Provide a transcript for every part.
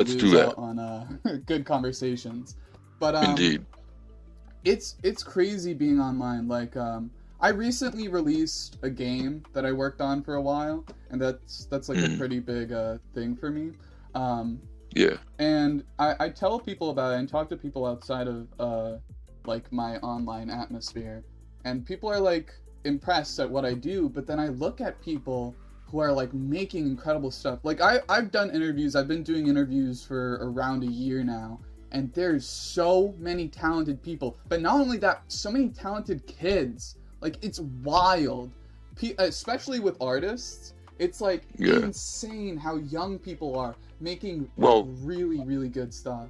Let's do lose that. out on good conversations. But Indeed. it's crazy being online. Like I recently released a game that I worked on for a while, and that's like a Mm, pretty big thing for me. Um, yeah. and I tell people about it and talk to people outside of like my online atmosphere, and people are like impressed at what I do. But then I look at people who are like making incredible stuff. Like I've done interviews. I've been doing interviews for around a year now, and there's so many talented people. But not only that, so many talented kids. Like it's wild, especially with artists. It's like Yeah. insane how young people are making like Well, really really good stuff.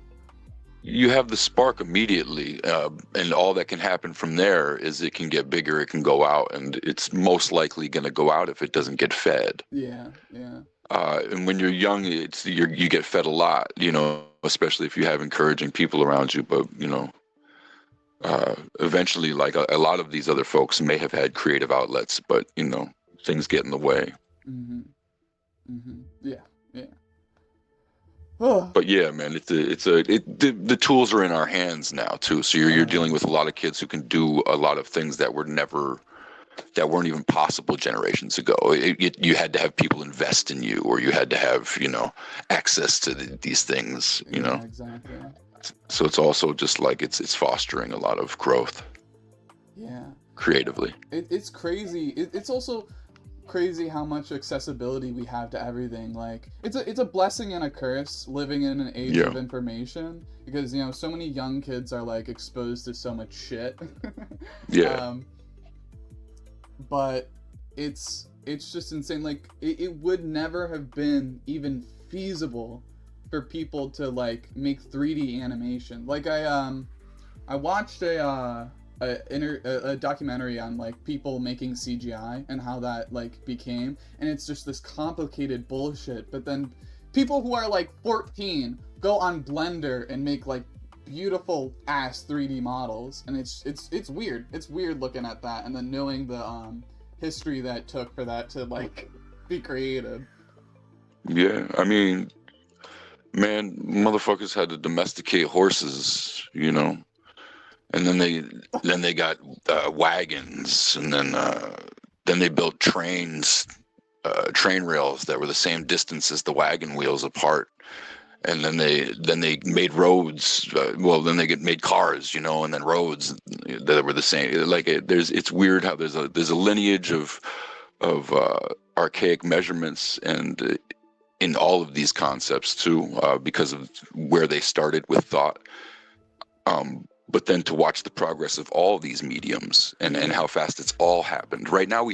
you have the spark immediately, and all that can happen from there is it can get bigger, it can go out, and it's most likely going to go out if it doesn't get fed. Yeah, yeah, And when you're young, you get fed a lot, especially if you have encouraging people around you. But eventually, like a lot of these other folks may have had creative outlets, but things get in the way. mhm, yeah, yeah. Oh, But yeah, man, the tools are in our hands now too. So you're dealing yeah, with a lot of kids who can do a lot of things that weren't even possible generations ago. You had to have people invest in you, or you had to have access to these things. yeah, exactly. So it's also just like it's fostering a lot of growth Yeah, creatively. it's crazy. It's also crazy how much accessibility we have to everything. Like it's a blessing and a curse living in an age Yeah, of information, because so many young kids are like exposed to so much shit. yeah, um, but it's just insane. Like it would never have been even feasible for people to like make 3D animation. Like I watched a documentary on like people making CGI and how that like became, and it's just this complicated bullshit. But then people who are like 14 go on Blender and make like beautiful ass 3D models, and it's weird. It's weird looking at that and then knowing the history that took for that to like be created. yeah. I mean, man, motherfuckers had to domesticate horses, and then they got wagons, and then they built train rails that were the same distance as the wagon wheels apart, and then they made roads. Well, then made cars, and then roads that were the same. Like it's weird how there's a lineage of archaic measurements and in all of these concepts too, because of where they started with thought. But then to watch the progress of all these mediums and Yeah, how fast it's all happened. Right now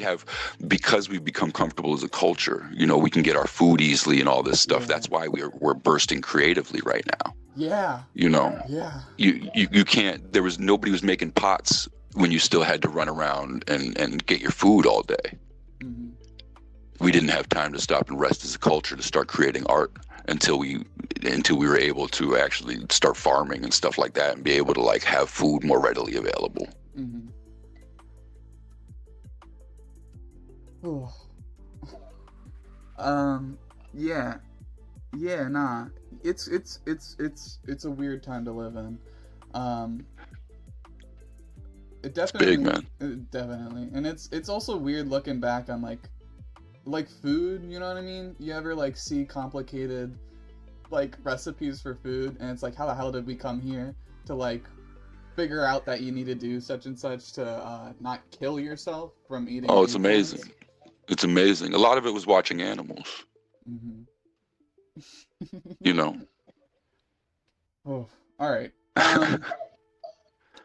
because we've become comfortable as a culture, we can get our food easily and all this stuff. yeah, That's why we're bursting creatively right now. yeah, You know, yeah. you can't, nobody was making pots when you still had to run around and get your food all day. Hmm. We didn't have time to stop and rest as a culture to start creating art until we were able to actually start farming and stuff like that and be able to like have food more readily available. Hmm. Oh. Yeah, yeah, nah. It's a weird time to live in. Um, it It's big, definitely, man. definitely, and it's also weird looking back on like food. You know what I mean? You ever like see complicated like recipes for food, and it's like, how the hell did we come here to like figure out that you need to do such and such to not kill yourself from eating Oh, it's these things? amazing. It's amazing. A lot of it was watching animals, Hmm. you know. Oh, all right.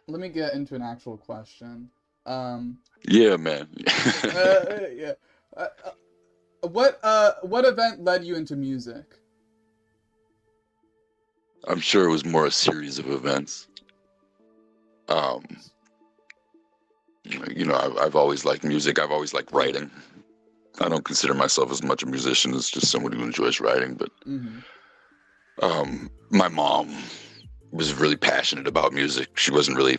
Let me get into an actual question. Um, Yeah, man. yeah. What event led you into music? I'm sure it was more a series of events. Um, I've always liked music. I've always liked writing. I don't consider myself as much a musician as just someone who enjoys writing, but Mm-hmm. my mom was really passionate about music. She wasn't really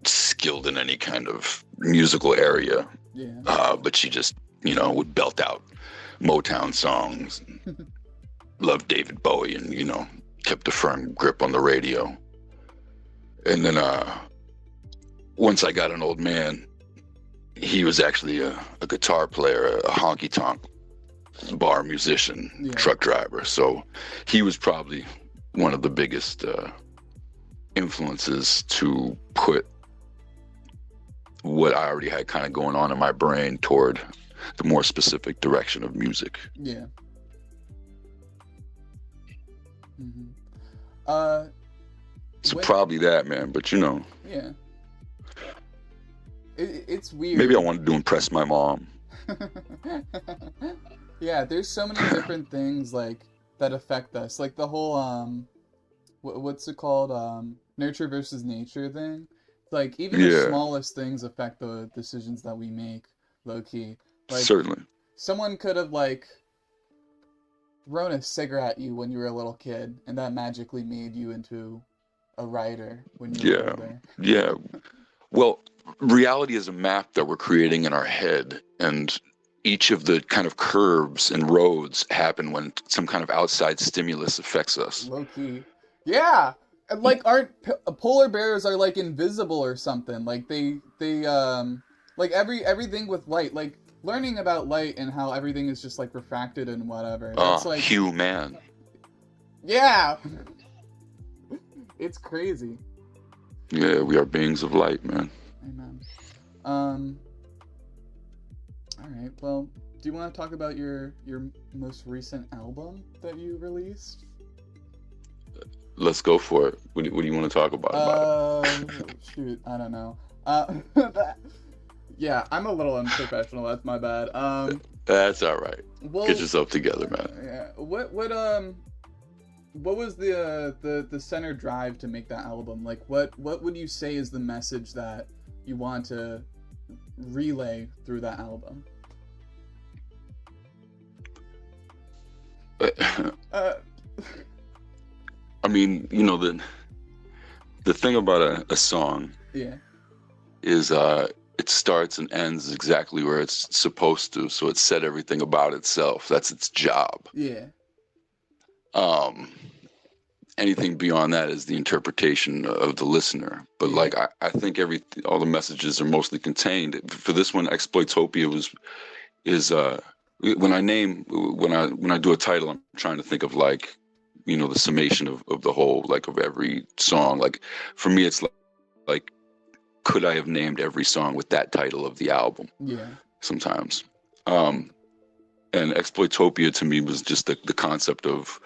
skilled in any kind of musical area, Yeah. but she just, would belt out Motown songs, loved David Bowie and, you know, kept a firm grip on the radio. And then once I got an old man, he was actually a guitar player, a honky-tonk bar musician, truck driver. So he was probably one of the biggest influences to put what I already had kind of going on in my brain toward the more specific direction of music. Yeah. Mm-hmm. So probably that, man. But you know. Yeah. It's weird. Maybe I wanted to impress my mom. Yeah, there's so many different things like that affect us. Like the whole what's it called? Nurture versus nature thing. Like even the smallest things affect the decisions that we make, low key. Like, certainly. Someone could have like thrown a cigarette at you when you were a little kid, and that magically made you into a writer when you were older. Yeah. Well, reality is a map that we're creating in our head, and each of the kind of curves and roads happen when some kind of outside stimulus affects us. Low key. Yeah. Like aren't polar bears are like invisible or something? Like they like everything with light, like learning about light and how everything is just like refracted and whatever. That's like human. Yeah. It's crazy. Yeah, we are beings of light, man. Amen. All right. Well, do you want to talk about your most recent album that you released? Let's go for it. What do you want to talk about? Shoot, I don't know. Yeah, I'm a little unprofessional. That's my bad. That's all right. Well, get yourself together, man. Yeah. What was the center drive to make that album? Like, what would you say is the message that you want to relay through that album? I mean, you know, the thing about a song is it starts and ends exactly where it's supposed to, so it said everything about itself. That's its job. Yeah. Anything beyond that is the interpretation of the listener. But like I think all the messages are mostly contained. For this one, Exploitopia is when I do a title, I'm trying to think of like, you know, the summation of the whole, like of every song. Like for me, it's like could I have named every song with that title of the album? Yeah. Sometimes. And Exploitopia to me was just the concept of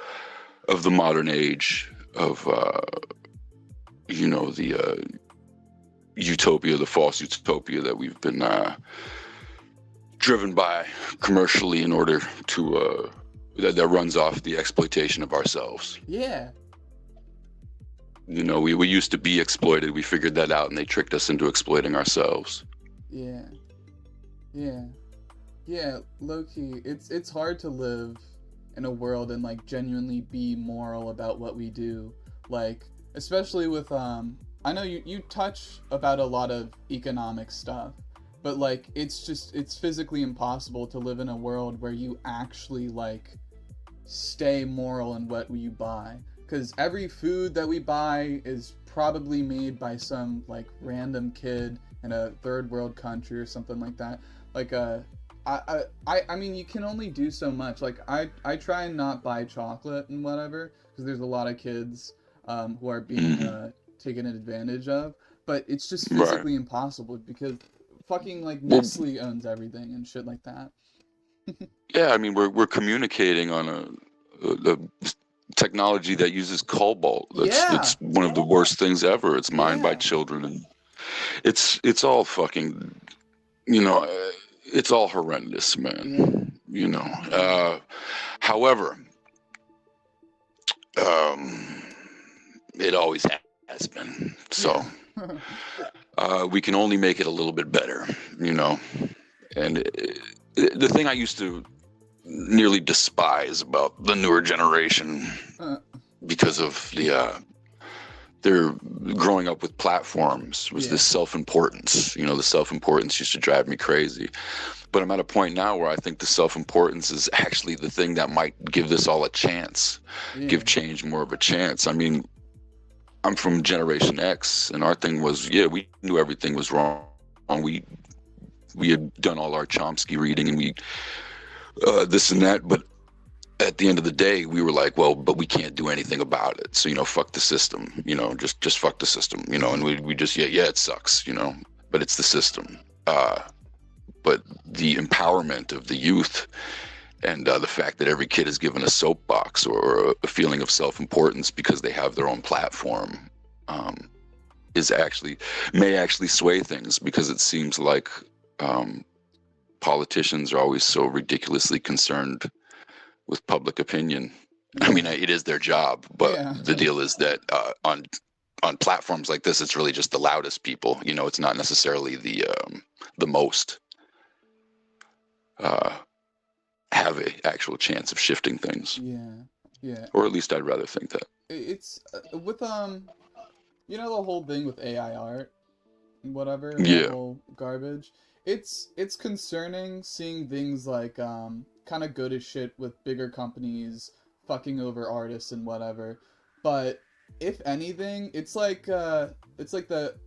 the modern age, of you know, the utopia, the false utopia that we've been driven by commercially in order to that runs off the exploitation of ourselves. Yeah. You know, we used to be exploited. We figured that out, and they tricked us into exploiting ourselves. Yeah. Low key, it's hard to live in a world and like genuinely be moral about what we do. Like, especially with I know you touch about a lot of economic stuff, but like it's physically impossible to live in a world where you actually like stay moral in what you buy, because every food that we buy is probably made by some like random kid in a third world country or something like that. Like I mean, you can only do so much. Like I try and not buy chocolate and whatever, because there's a lot of kids who are being taken advantage of, but it's just physically impossible because fucking like Nestle owns everything and shit like that. Yeah, I mean, we're communicating on a technology that uses cobalt. It's one of the worst things ever. It's mined by children, and it's all fucking, you know, it's all horrendous, man. You know. However, it always has been. So we can only make it a little bit better, you know. And the thing I used to nearly despise about the newer generation, because of the they're growing up with platforms was Yeah. this self-importance. The self-importance used to drive me crazy. But I'm at a point now where I think the self-importance is actually the thing that might give this all a chance, Yeah. give change more of a chance. I mean, I'm from Generation X, and our thing was, yeah, we knew everything was wrong. We had done all our Chomsky reading, and we this and that, but at the end of the day, we were like, well, but we can't do anything about it. So, fuck the system, just fuck the system, and we just, yeah, it sucks, but it's the system. But the empowerment of the youth and the fact that every kid is given a soapbox or a feeling of self-importance because they have their own platform may actually sway things, because it seems like politicians are always so ridiculously concerned with public opinion. Yeah. I mean, it is their job, but Yeah. the deal is that on platforms like this, it's really just the loudest people. It's not necessarily the most have a actual chance of shifting things. Yeah. Or at least I'd rather think that. It's with the whole thing with AI art and whatever, Yeah. that whole garbage. It's concerning seeing things like kind of good as shit with bigger companies fucking over artists and whatever. But if anything, it's like the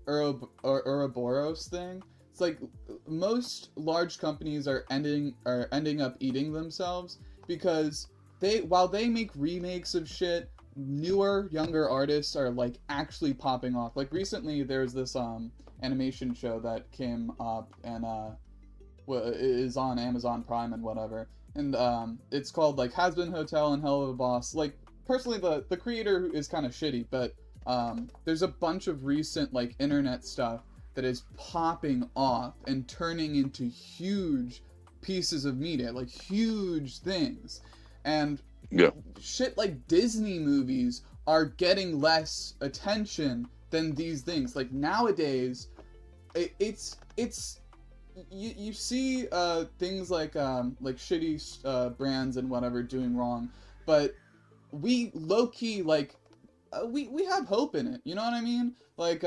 Ouroboros thing. It's like most large companies are ending up eating themselves, because while they make remakes of shit, newer, younger artists are like actually popping off. Like recently, there's this animation show that came up and is on Amazon Prime and whatever, and it's called like Has Been Hotel and Hell of a Boss. Like personally, the creator is kind of shitty, but there's a bunch of recent like internet stuff that is popping off and turning into huge pieces of media, like huge things. And Yeah. shit like Disney movies are getting less attention than these things. Like nowadays, it's you see things like shitty brands and whatever doing wrong, but we low key like we have hope in it. You know what I mean? Like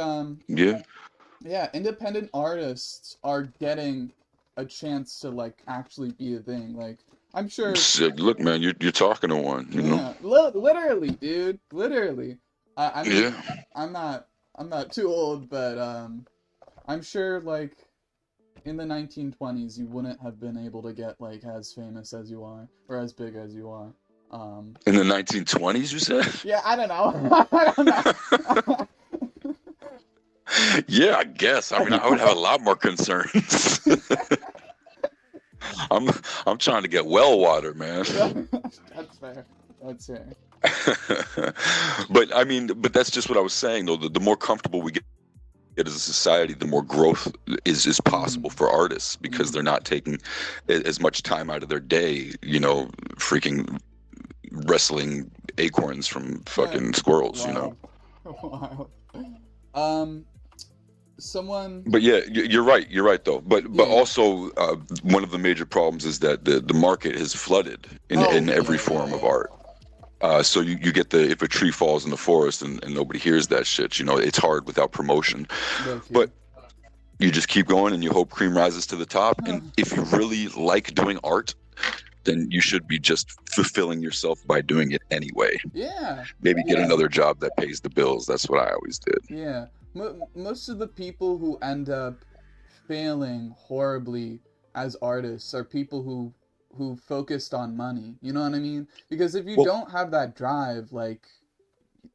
yeah, independent artists are getting a chance to like actually be a thing. Like I'm sure. Look, man, you're talking to one. Yeah, literally, dude, literally. I mean, Yeah. I'm not too old, but I'm sure like in the 1920s you wouldn't have been able to get like as famous as you are or as big as you are. In the 1920s, you said? Yeah, I don't know. I don't know. Yeah, I guess. I mean, I would have a lot more concerns. I'm trying to get well water, man. That's fair. That's fair. But I mean, that's just what I was saying though. The more comfortable we get as a society, the more growth is possible for artists, because they're not taking as much time out of their day, freaking wrestling acorns from fucking squirrels, Wild. Someone. But yeah, you're right though. But also one of the major problems is that the market has flooded in every form of art. So you get if a tree falls in the forest and nobody hears that shit, it's hard without promotion. But you just keep going and you hope cream rises to the top. And if you really like doing art, then you should be just fulfilling yourself by doing it anyway. Yeah. Maybe get another job that pays the bills. That's what I always did. Yeah. Most of the people who end up failing horribly as artists are people who focused on money. You know what I mean? Because if you don't have that drive, like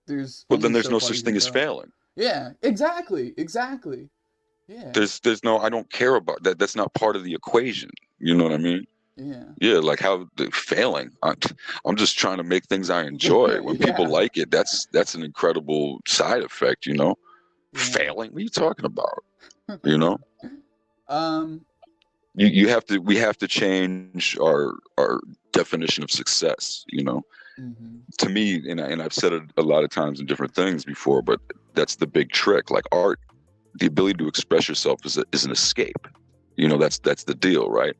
there's then there's no such thing as failing. Yeah, exactly. Yeah. There's no, I don't care about that. That's not part of the equation. You know what I mean? Yeah, like how failing. I'm just trying to make things I enjoy. When people like it, that's an incredible side effect, Failing? What are you talking about? We have to change our definition of success, To me, and I've said it a lot of times in different things before, but that's the big trick. Like art, the ability to express yourself is an escape. That's the deal, right?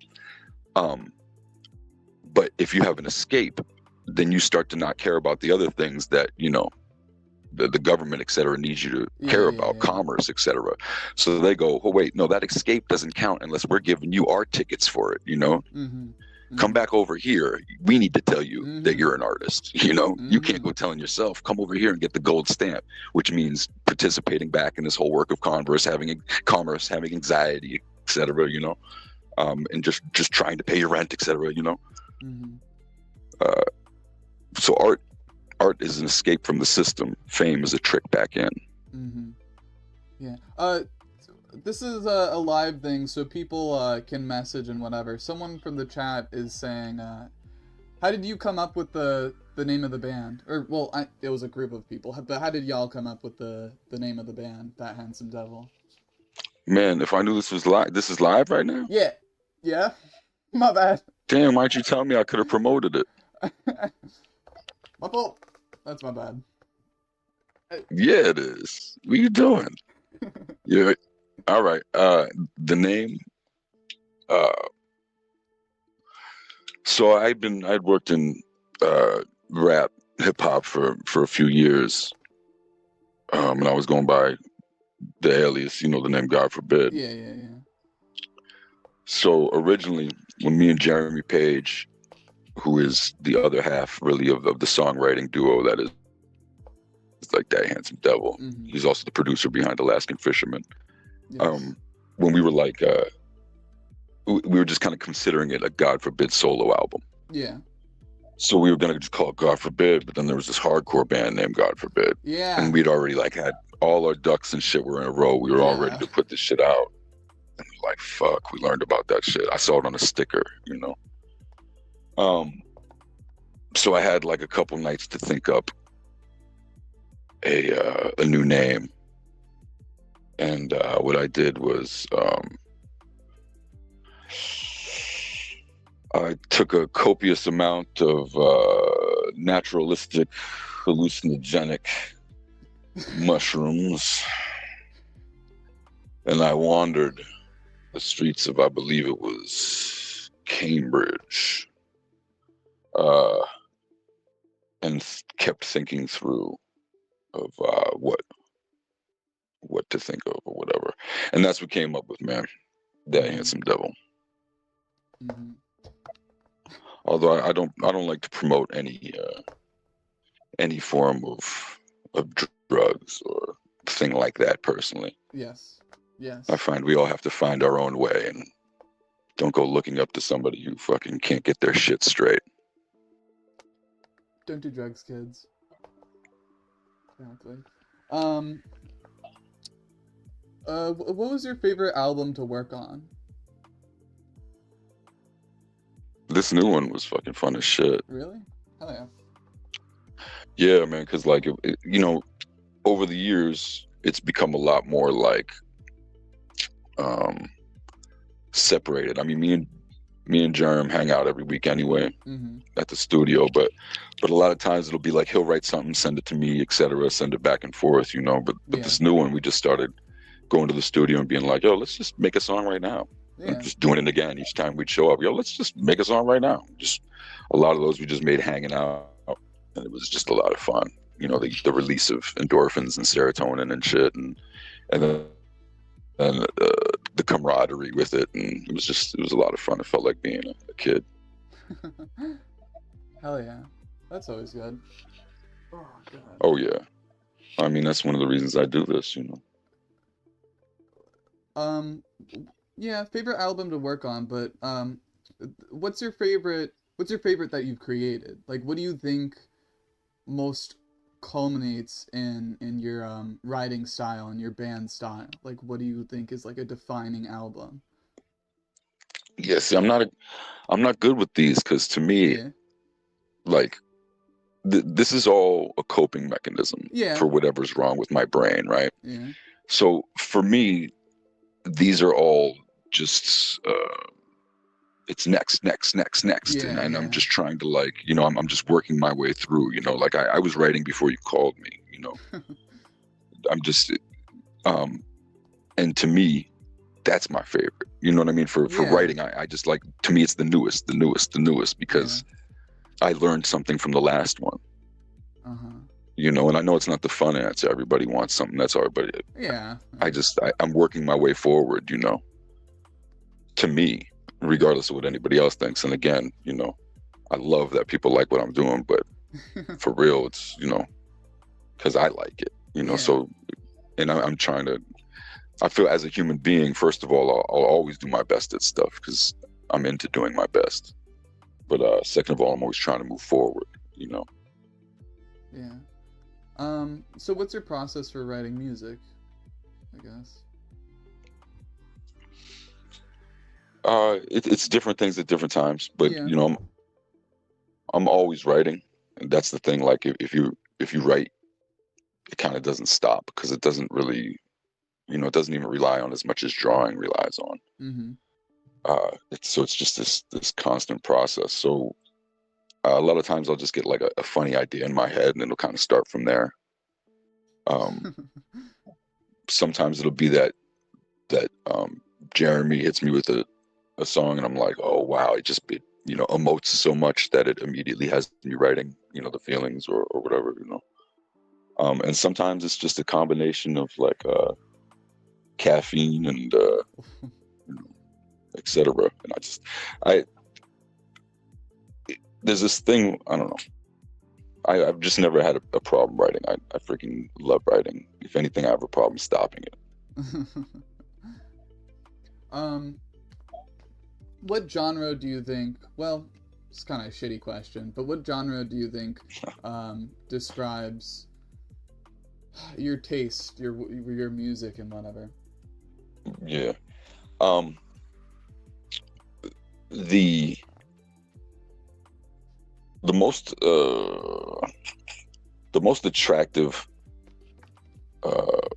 But if you have an escape, then you start to not care about the other things that, the government, et cetera, needs you to Yeah, care yeah, about yeah. commerce, et cetera. So they go, oh wait, no, that escape doesn't count unless we're giving you our tickets for it. Mm-hmm. Come Mm-hmm. back over here. We need to tell you that Mm-hmm. you're an artist. You can't Mm-hmm. go telling yourself. Come over here and get the gold stamp, which means participating back in this whole work of commerce, having anxiety, et cetera. And just trying to pay your rent, et cetera. Mm-hmm. Uh, so art is an escape from the system. Fame is a trick back in. Mm-hmm. Yeah. This is a live thing, so people can message and whatever. Someone from the chat is saying, how did you come up with the name of the band? Or well, it was a group of people, but how did y'all come up with the name of the band, That Handsome Devil? Man, if I knew this was live, this is live right now. Yeah. Yeah. My bad. Damn, why'd you tell me? I could have promoted it. My fault. That's my bad. Yeah, it is. What are you doing? Yeah. All right. The name. Uh, so I'd worked in rap, hip hop for a few years, and I was going by the alias, the name Godforbid. Yeah, yeah, yeah. So originally, when me and Jeremy Page, who is the other half really of the songwriting duo that is like That Handsome Devil, Mm-hmm. he's also the producer behind Alaskan Fisherman. Yes. When we were like, we were just kind of considering it a God Forbid solo album. Yeah. So we were gonna just call it God Forbid, but then there was this hardcore band named God Forbid, Yeah. and we'd already like had all our ducks and shit were in a row. We were all ready to put this shit out, and we're like, fuck, we learned about that shit. I saw it on a sticker, So I had like a couple nights to think up a new name, and what I did was I took a copious amount of naturalistic hallucinogenic mushrooms, and I wandered the streets of, I believe it was Cambridge, and kept thinking through of what to think of or whatever, and that's what came up with, man, That Handsome Devil. Mm-hmm. Although I don't like to promote any form of drugs or thing like that personally. Yes. Yes. I find we all have to find our own way, and don't go looking up to somebody who fucking can't get their shit straight. Don't do drugs, kids. Exactly. What was your favorite album to work on? This new one was fucking fun as shit. Really? Hell yeah. Yeah, man, because like over the years it's become a lot more like separated. I mean, me and Jerem hang out every week anyway, mm-hmm. at the studio, but a lot of times it'll be like he'll write something, send it to me, etc., send it back and forth, but Yeah. This new one, we just started going to the studio and being like, yo, let's just make a song right now. Yeah. And just doing it again each time we'd show up. Yo, let's just make a song right now. Just a lot of those we just made hanging out, and it was just a lot of fun. The release of endorphins and serotonin and shit, and then the camaraderie with it, and it was a lot of fun. It felt like being a kid. Hell yeah, that's always good. Oh god. Oh yeah, I mean that's one of the reasons I do this. Yeah, favorite album to work on, but what's your favorite that you've created? Like, what do you think most culminates in your writing style and your band style? Like, what do you think is like a defining album? Yeah, see, I'm not good with these, because to me, like this is all a coping mechanism for whatever's wrong with my brain, right? Yeah. So for me, these are all just it's next, Yeah, and I'm just trying to like, I'm just working my way through, like I was writing before you called me, I'm just and to me that's my favorite, you know what I mean? For writing, I just like, to me it's the newest because I learned something from the last one. you know, and I know it's not the fun answer. Everybody wants something that's hard, but Yeah. I'm working my way forward, you know, to me, regardless of what anybody else thinks. And again, you know, I love that people like what I'm doing, but for real, it's, you know, because I like it, you know. Yeah. So, and I'm trying to, I feel as a human being, first of all, I'll always do my best at stuff because I'm into doing my best. But second of all, I'm always trying to move forward, you know. Yeah. So what's your process for writing music, I guess? It's different things at different times, but Yeah. you know, I'm always writing, and that's the thing. Like if you write, it kind of doesn't stop because it doesn't really, you know, it doesn't even rely on as much as drawing relies on. Mm-hmm. It's just this constant process. So a lot of times I'll just get like a funny idea in my head, and it'll kind of start from there. Um, Sometimes it'll be that Jeremy hits me with a song, and I'm like, oh wow, it you know, emotes so much that it immediately has me writing, you know, the feelings or whatever, you know. And sometimes it's just a combination of like caffeine and you know, etc. And I there's this thing, I don't know. I've just never had a problem writing. I freaking love writing. If anything, I have a problem stopping it. What genre do you think? Well, it's kind of a shitty question, but what genre do you think describes your taste, your music, and whatever? Yeah. Um, the the most the most attractive uh,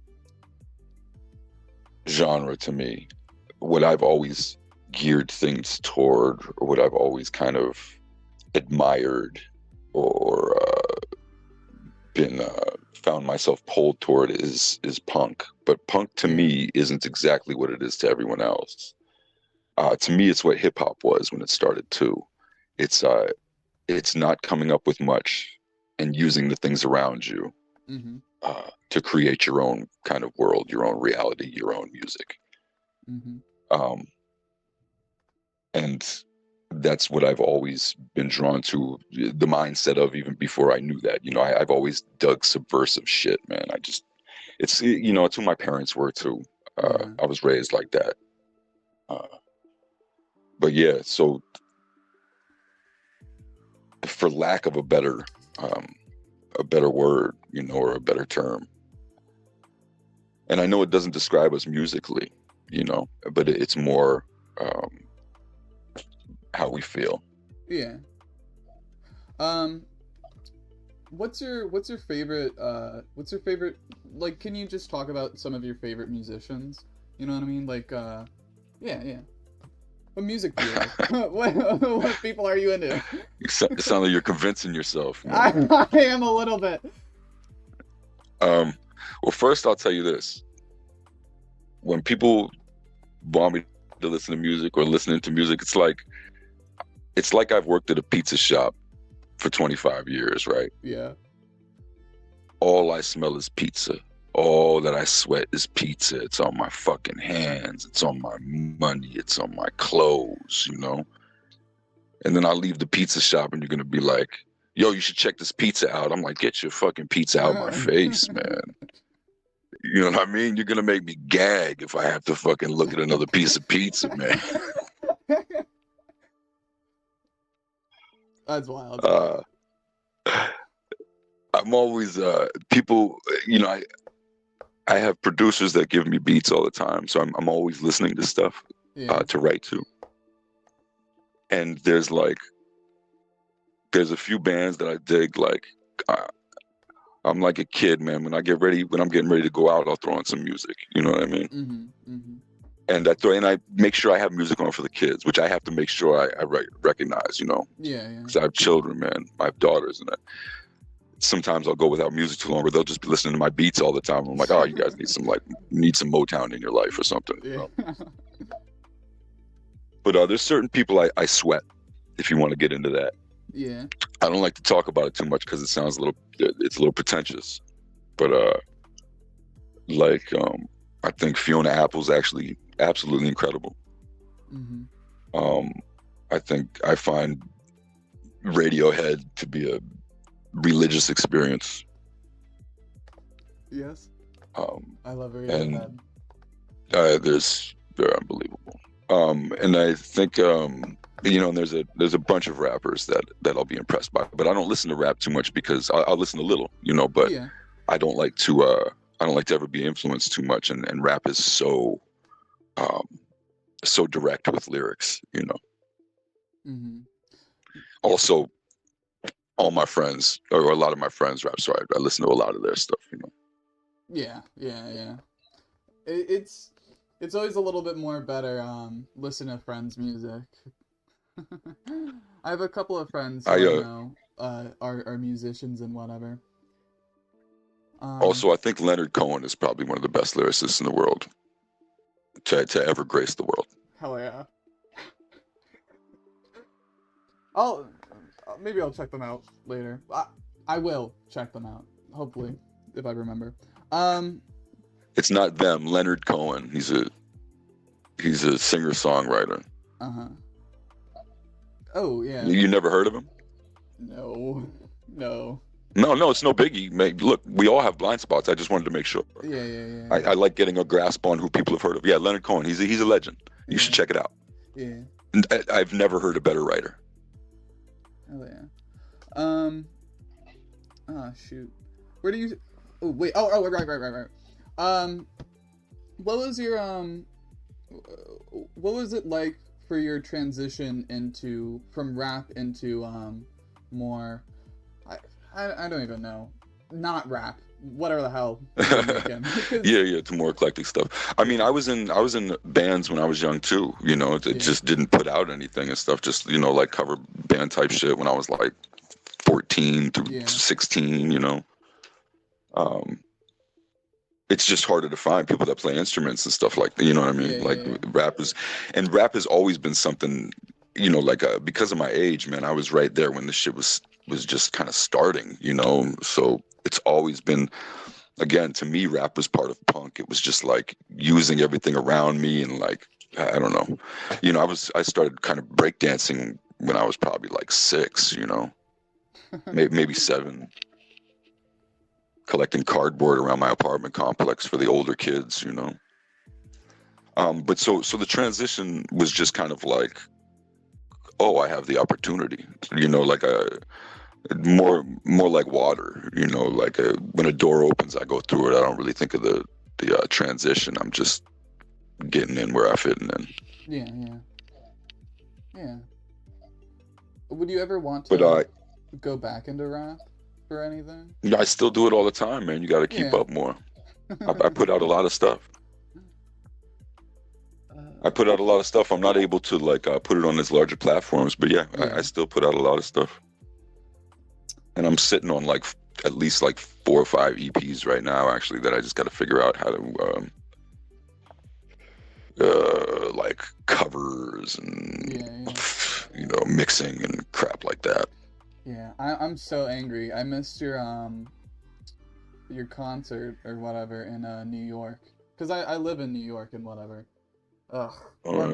genre to me, what I've always geared things toward, or what I've always kind of admired, or been found myself pulled toward is punk. But punk to Yeah. me isn't exactly what it is to everyone else. To me, it's what hip hop was when it started too. It's not coming up with much and using the things around you Mm-hmm. to create your own kind of world, your own reality, your own music. Mm-hmm. Um, and that's what I've always been drawn to, the mindset of, even before I knew that. You know, I've always dug subversive shit, man. It's, you know, it's who my parents were too. Yeah. I was raised like that. Uh, but yeah, so for lack of um, a better word, you know, or a better term, and I know it doesn't describe us musically, you know, but it's more um, how we feel. Yeah. Um, what's your favorite like, can you just talk about some of your favorite musicians? You know what I mean? Like yeah. What music do you like? What people are you into? It sounds like you're convincing yourself, I, man. I am a little bit. Well, first I'll tell you this: when people want me to listen to music or listening to music, it's like I've worked at a pizza shop for 25 years, right? Yeah. All I smell is pizza. All that I sweat is pizza. It's on my fucking hands. It's on my money. It's on my clothes, you know? And then I leave the pizza shop and you're going to be like, yo, you should check this pizza out. I'm like, get your fucking pizza out of my face, man. You know what I mean? You're going to make me gag if I have to fucking look at another piece of pizza, man. That's wild. I'm always, people, you know, I have producers that give me beats all the time. So I'm always listening to stuff Yeah. to write to. And there's a few bands that I dig. Like, I'm like a kid, man. When I'm getting ready to go out, I'll throw on some music. You know what I mean? Mm-hmm. Mm-hmm. And I make sure I have music on for the kids, which I have to make sure I recognize, you know, Yeah. because I have children, man. I have daughters, and sometimes I'll go without music too long, where they'll just be listening to my beats all the time. I'm like, oh, you guys need some Motown in your life or something. Yeah. You know? But there's certain people I sweat, if you want to get into that. Yeah. I don't like to talk about it too much because it's a little pretentious. But like I think Fiona Apple's actually absolutely incredible. Mm-hmm. I think I find Radiohead to be a religious experience. Yes. I love And Radiohead. they're unbelievable. And I think and there's a bunch of rappers that I'll be impressed by, but I don't listen to rap too much because I'll listen a little, but Yeah. I don't like to ever be influenced too much, and rap is um, so direct with lyrics. Mm-hmm. Also, all my friends or a lot of my friends rap, so I listen to a lot of their stuff. Yeah. It's always a little bit more better listen to friends' music. I have a couple of friends who I I know are musicians and whatever. Also, I think Leonard Cohen is probably one of the best lyricists in the world to ever grace the world. Hell yeah. I'll maybe I'll check them out later. I will check them out, hopefully, if I remember. It's not them, Leonard Cohen. He's a singer-songwriter. Uh-huh. Oh, yeah. You never heard of him? No. No, it's no biggie. Look, we all have blind spots. I just wanted to make sure. Yeah. I like getting a grasp on who people have heard of. Yeah, Leonard Cohen. He's a legend. You should check it out. Yeah. I've never heard a better writer. Oh yeah. Oh shoot. Where do you? Oh wait. Oh right. What was your What was it like for your transition from rap into more? I don't even know. Not rap. Whatever the hell you're making. Yeah, to more eclectic stuff. I mean, I was in bands when I was young too. It just didn't put out anything and stuff. Just like cover band type shit when I was like 14 to 16. It's just harder to find people that play instruments and stuff like that. You know what I mean? Rap has always been something. Because of my age, man, I was right there when the shit was just kind of starting. So it's always been, again, to me, rap was part of punk. It was just like using everything around me and like, I don't know. I started kind of breakdancing when I was probably like 6, maybe 7, collecting cardboard around my apartment complex for the older kids, But so the transition was just kind of like, oh, I have the opportunity, like more like water, like when a door opens, I go through it. I don't really think of the transition. I'm just getting in where I fit in. Yeah. Would you ever want to go back into rap or anything? Yeah, I still do it all the time, man. You got to keep up more. I put out a lot of stuff. I'm not able to put it on these larger platforms, but I still put out a lot of stuff. And I'm sitting on at least 4 or 5 EPs right now, actually, that I just got to figure out how to covers and mixing and crap like that. Yeah, I'm so angry. I missed your concert or whatever in New York, because I live in New York and whatever. Ugh. One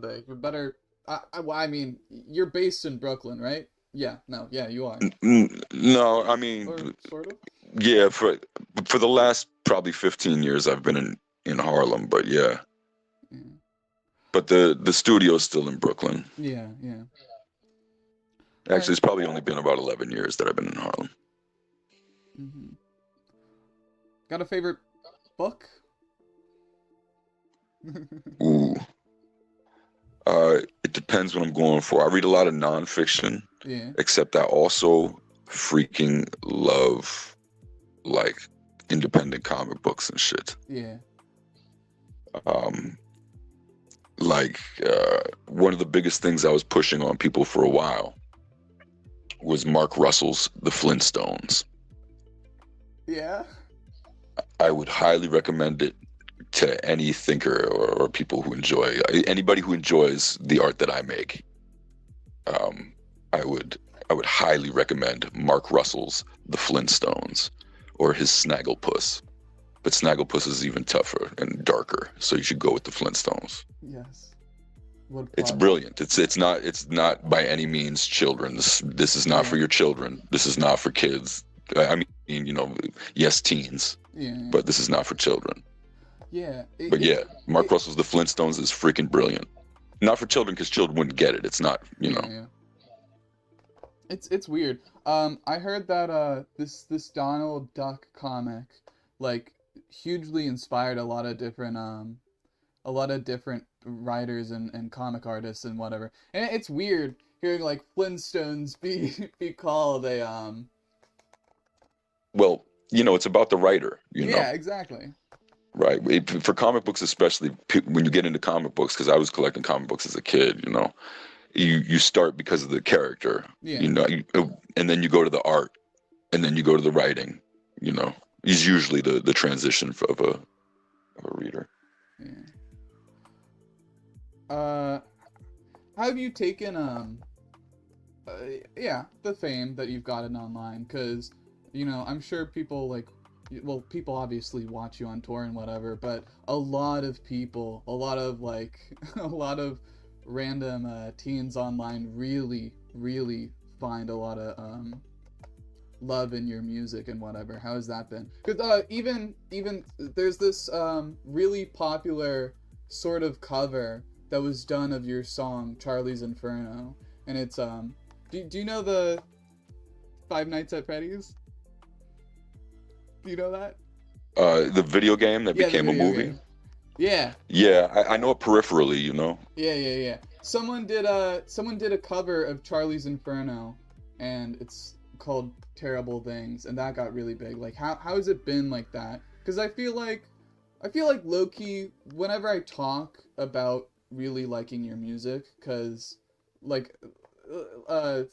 day. You better. I mean, you're based in Brooklyn, right? Yeah. No. Yeah, you are. No, I mean, or sort of. Yeah, for the last probably 15 years, I've been in Harlem, but yeah. But the studio's still in Brooklyn. Yeah. Actually, it's probably only been about 11 years that I've been in Harlem. Mm-hmm. Got a favorite book? Ooh. It depends what I'm going for. I read a lot of nonfiction. Yeah. Except I also freaking love independent comic books and shit. Yeah. One of the biggest things I was pushing on people for a while was Mark Russell's The Flintstones. Yeah. I would highly recommend it to any thinker or people who anybody who enjoys the art that I make. I I would highly recommend Mark Russell's The Flintstones or his Snagglepuss. But Snagglepuss is even tougher and darker, so you should go with The Flintstones. Yes. What It's brilliant. It's not by any means children. This is not for your children. This is not for kids. I mean, you know, yes, teens. Yeah. But this is not for children. Yeah. Mark Russell's The Flintstones is freaking brilliant. Not for children because children wouldn't get it. It's not, you know. Yeah. It's weird. I heard that this Donald Duck comic like hugely inspired a lot of different writers and comic artists and whatever. And it's weird hearing like Flintstones be called a Well, you know, it's about the writer, you know. Yeah, exactly. Right. For comic books, especially when you get into comic books, because I was collecting comic books as a kid, you know, you start because of the character, you know, and then you go to the art, and then you go to the writing, you know, is usually the transition of a reader. Yeah. How have you taken the fame that you've gotten online? Because, you know, I'm sure people like, well, people obviously watch you on tour and whatever, but a lot of people, a lot of random teens online really, really find a lot of love in your music and whatever. How has that been? Because even there's this really popular sort of cover that was done of your song Charlie's Inferno, and it's do you know the Five Nights at Freddy's? Do you know that? The video game that became a movie? Game. Yeah. Yeah, I know it peripherally, you know? Yeah. Someone did a cover of Charlie's Inferno, and it's called Terrible Things, and that got really big. Like, how has it been like that? Because I feel like low-key, whenever I talk about really liking your music, because, like, I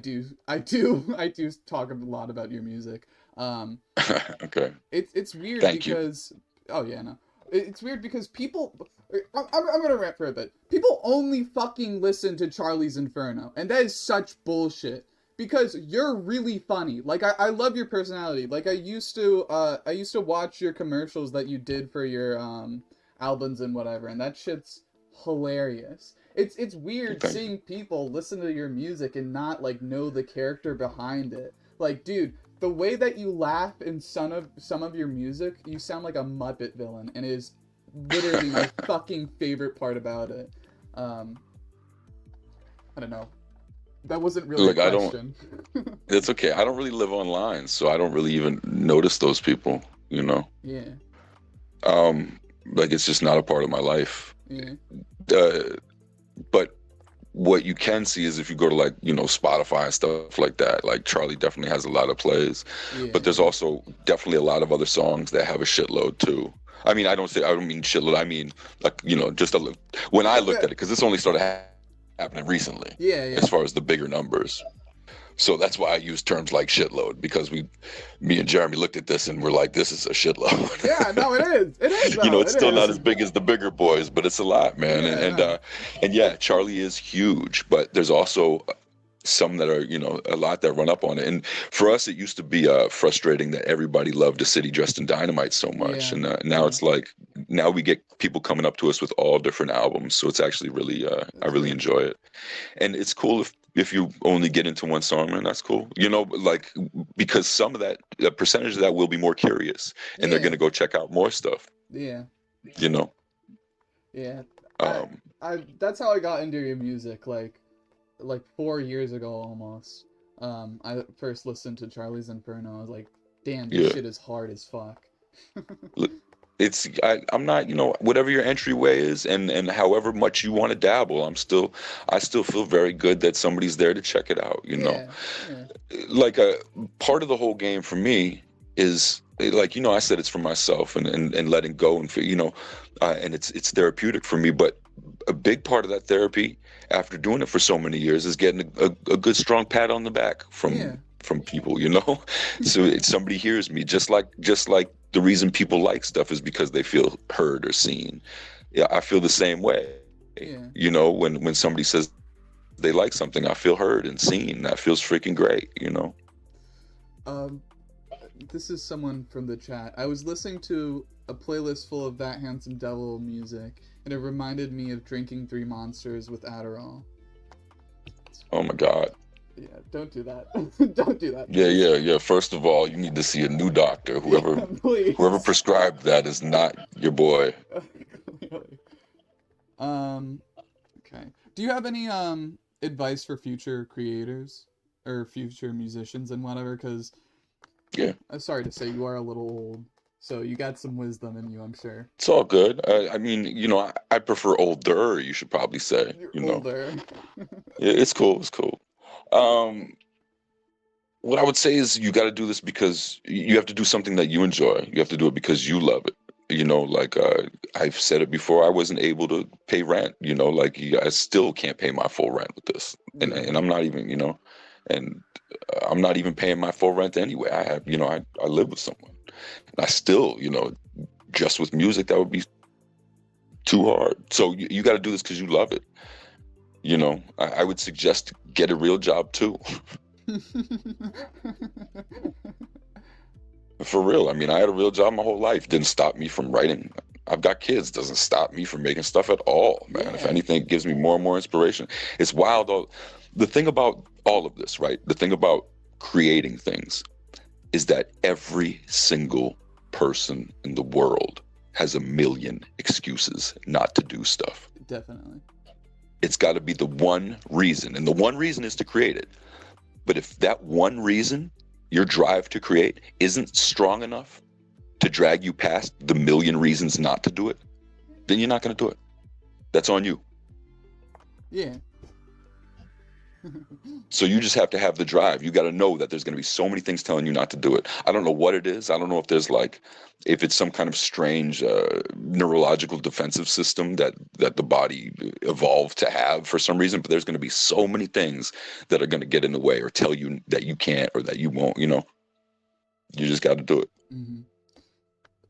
do talk a lot about your music. Okay. It's weird. Thank because you. Oh yeah, no. It's weird because people. I'm gonna rant for a bit. People only fucking listen to Charlie's Inferno, and that is such bullshit. Because you're really funny. Like I love your personality. Like I used to watch your commercials that you did for your albums and whatever, and that shit's hilarious. It's weird seeing people listen to your music and not like know the character behind it. Like, dude, the way that you laugh in some of your music, you sound like a Muppet villain, and it is literally my fucking favorite part about it. I don't know. That wasn't really a question. It's okay. I don't really live online, so I don't really even notice those people, you know? Yeah. Like, it's just not a part of my life. Yeah. But what you can see is if you go to, like, you know, Spotify and stuff like that, like Charlie definitely has a lot of plays, but there's also definitely a lot of other songs that have a shitload too. I mean, I don't mean shitload. I mean, like, you know, just when I looked at it, because this only started happening recently. Yeah. As far as the bigger numbers. So that's why I use terms like shitload, because me and Jeremy looked at this and we're like, this is a shitload. Yeah, no, it is. It is. You know, it's still not as big as the bigger boys, but it's a lot, man. Yeah, And yeah, Charlie is huge, but there's also some that are, you know, a lot that run up on it. And for us, it used to be frustrating that everybody loved A City Dressed in Dynamite so much. And now it's like, now we get people coming up to us with all different albums. So it's actually really, I really enjoy it. And it's cool if you only get into one song, man, that's cool. You know, like, because some of that, a percentage of that will be more curious, and they're going to go check out more stuff. Yeah. You know? Yeah. That's how I got into your music, like 4 years ago almost. I first listened to Charlie's Inferno. I was like, damn, this shit is hard as fuck. I'm not, you know, whatever your entryway is, and however much you want to dabble, I still feel very good that somebody's there to check it out, you know. Like, a part of the whole game for me is, like, you know, I said it's for myself and letting go, and for, you know, and it's therapeutic for me. But a big part of that therapy, after doing it for so many years, is getting a good strong pat on the back from people, you know. So somebody hears me, just like the reason people like stuff is because they feel heard or seen. Yeah, I feel the same way. You know, when somebody says they like something, I feel heard and seen. That feels freaking great, you know? Um, this is someone from the chat. I was listening to a playlist full of That Handsome Devil music, and it reminded me of drinking 3 Monsters with Adderall. Oh my God. Yeah, don't do that. Don't do that. Yeah. First of all, you need to see a new doctor. Whoever Yeah, please. whoever prescribed that is not your boy. Clearly. Okay. Do you have any advice for future creators or future musicians and whatever? Because Yeah, I'm sorry to say you are a little old, so you got some wisdom in you, I'm sure. it's all good. I mean, I prefer older, you should probably say, You're older. Yeah, it's cool. It's cool. Um, what I would say is you got to do this because you have to do something that you enjoy. You have to do it because you love it. Like I've said it before, I wasn't able to pay rent. Like I still can't pay my full rent with this, and Yeah. and I'm not even, and I'm not even paying my full rent anyway. I have, I live with someone, and I still, just with music, that would be too hard. So you got to do this because you love it. I would suggest get a real job too. For real. I mean, I had a real job my whole life. Didn't stop me from writing. I've got kids. Doesn't stop me from making stuff at all, man. Yeah. If anything, it gives me more and more inspiration. It's wild, though. The thing about all of this, right? The thing about creating things is that every single person in the world has a million excuses not to do stuff. Definitely. It's got to be the one reason, and the one reason is to create it. But if that one reason, your drive to create, isn't strong enough to drag you past the million reasons not to do it, then you're not going to do it. That's on you. Yeah. So you just have to have the drive. You got to know that there's going to be so many things telling you not to do it. I don't know what it is. I don't know if there's if it's some kind of strange neurological defensive system that the body evolved to have for some reason, but there's going to be so many things that are going to get in the way or tell you that you can't or that you won't, You just got to do it. Mm-hmm.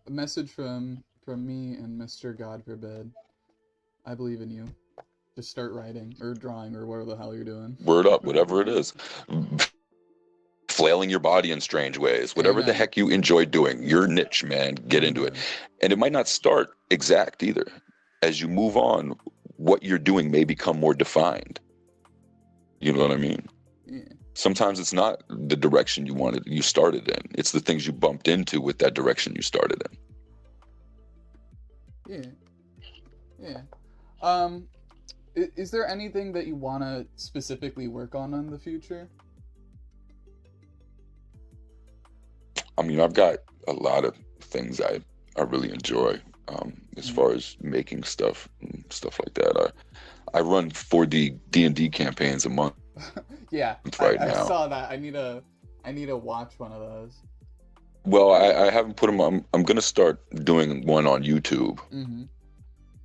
A message from me and Mr. Godforbid. I believe in you. Just start writing or drawing or whatever the hell you're doing. Word up, whatever it is. Flailing your body in strange ways, whatever the heck you enjoy doing, your niche, man, get into it. And it might not start exact either. As you move on, what you're doing may become more defined. You know what I mean? Yeah. Sometimes it's not the direction you started in. It's the things you bumped into with that direction you started in. Yeah. Is there anything that you want to specifically work on in the future? I mean, I've got a lot of things I really enjoy as far as making stuff and stuff like that. I run 4D D&D campaigns a month. Yeah, right I now. saw that. I need to watch one of those. Well, I haven't put them on. I'm going to start doing one on YouTube. Mm-hmm.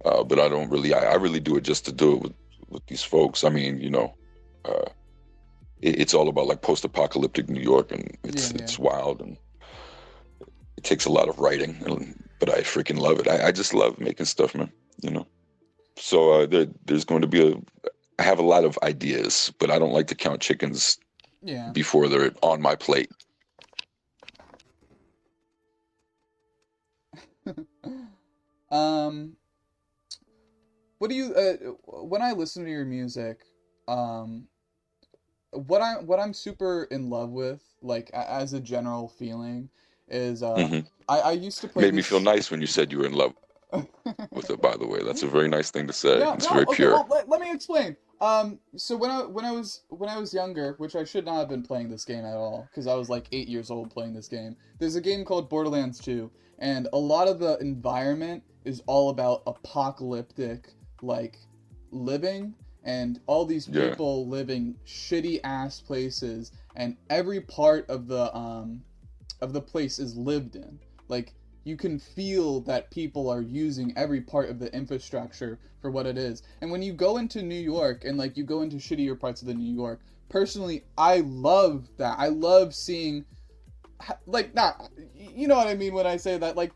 But I don't really, I really do it just to do it with these folks. I mean, it's all about like post-apocalyptic New York, and it's wild, and it takes a lot of writing, but I freaking love it. I just love making stuff, man, So there's going to be I have a lot of ideas, but I don't like to count chickens before they're on my plate. What do you when I listen to your music, what I'm super in love with, like as a general feeling, is I used to play. Made me feel nice when you said you were in love with it. By the way, that's a very nice thing to say. No, it's very okay, pure. well, let me explain. So when I was younger, which I should not have been playing this game at all, because I was like 8 years old playing this game. There's a game called Borderlands 2, and a lot of the environment is all about apocalyptic like living, and all these people living shitty ass places, and every part of the place is lived in. Like, you can feel that people are using every part of the infrastructure for what it is. And when you go into New York, and like you go into shittier parts of the New York, personally, I love that. I love seeing, like, not, you know what I mean when I say that, like,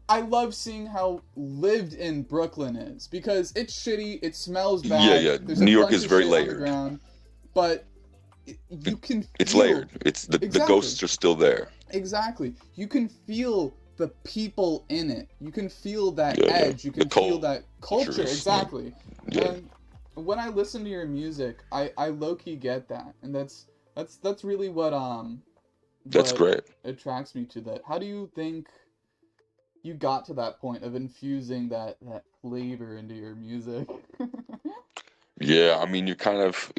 I love seeing how lived in Brooklyn is, because it's shitty, it smells Yeah, bad, yeah. there's a New York bunch is of very shit on the layered. ground, but It, you can it's feel layered. It's the exactly, ghosts are still there. exactly. You can feel the people in it. You can feel that Yeah, yeah. edge. You The can feel that culture culture. is like, Exactly. yeah. And when I listen to your music, I low key get that, and that's really That's what great. attracts me to that. How do you think you got to that point of infusing that flavor into your music? Yeah, I mean, you're kind of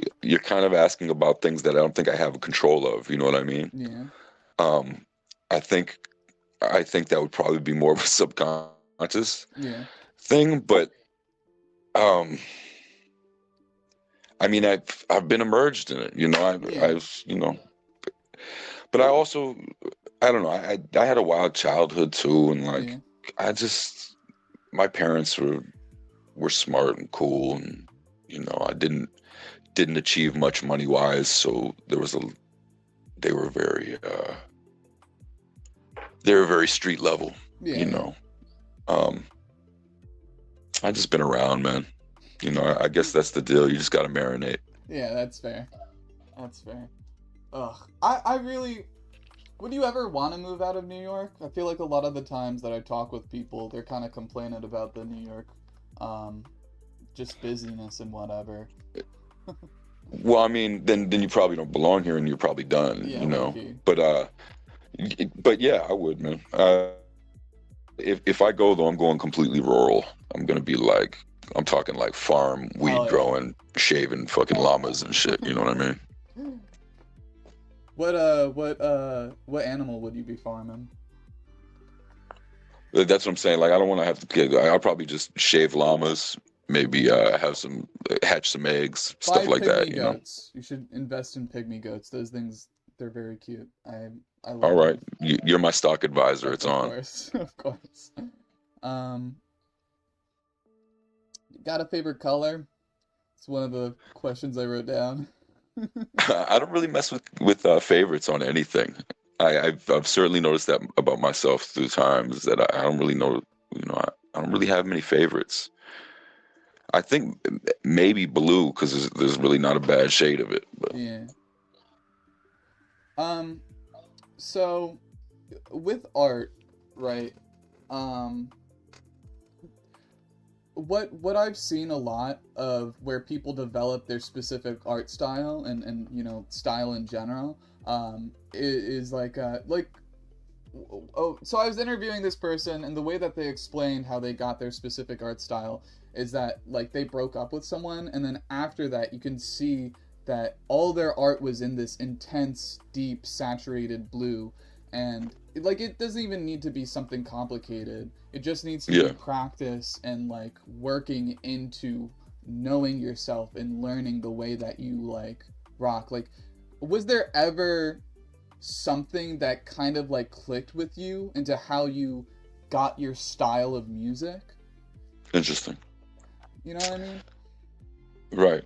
asking about things that I don't think I have control of. You know what I mean? Yeah. Um, I think I think that would probably be more of a subconscious Yeah. thing, but um, I mean, I've been immersed in it. You know, Yeah. but I also I don't know. I had a wild childhood too, and like Yeah. I just my parents were smart and cool, and I didn't achieve much money wise, so they were very they were very street level, you Yeah. Yeah. know. Um, I just been around, man. I guess that's the deal. You just got to marinate. Yeah, that's fair. That's fair. Ugh. I really. Would you ever want to move out of New York? I feel like a lot of the times that I talk with people, they're kind of complaining about the New York, um, just busyness and whatever. Well, I mean, then you probably don't belong here, and you're probably done, Yeah, low key. But but yeah, I would, man. If I go though, I'm going completely rural. I'm gonna be like, I'm talking like farm, weed Hell yeah. growing, shaving fucking llamas and shit. You know what I mean? What animal would you be farming? That's what I'm saying. Like, I don't want to have to get. I'll probably just shave llamas, maybe have some hatch some eggs, Buy stuff like that. pygmy goats. You should invest in pygmy goats. Those things, they're very cute. I All love right, them. you're my stock advisor. It's Of on. course, of course. Um, got a favorite color? It's one of the questions I wrote down. I don't really mess with favorites on anything. I've certainly noticed that about myself through times that I don't really know. I don't really have many favorites. I think maybe blue because there's really not a bad shade of it. But Yeah. Um, so with art, right? Um, what I've seen a lot of where people develop their specific art style and style in general is like oh, so I was interviewing this person, and the way that they explained how they got their specific art style is that like they broke up with someone, and then after that you can see that all their art was in this intense, deep, saturated blue, and like it doesn't even need to be something complicated. It just needs to be yeah, practice and like working into knowing yourself and learning the way that you like rock. Like, was there ever something that kind of like clicked with you into how you got your style of music? interesting. You know what I mean? Right.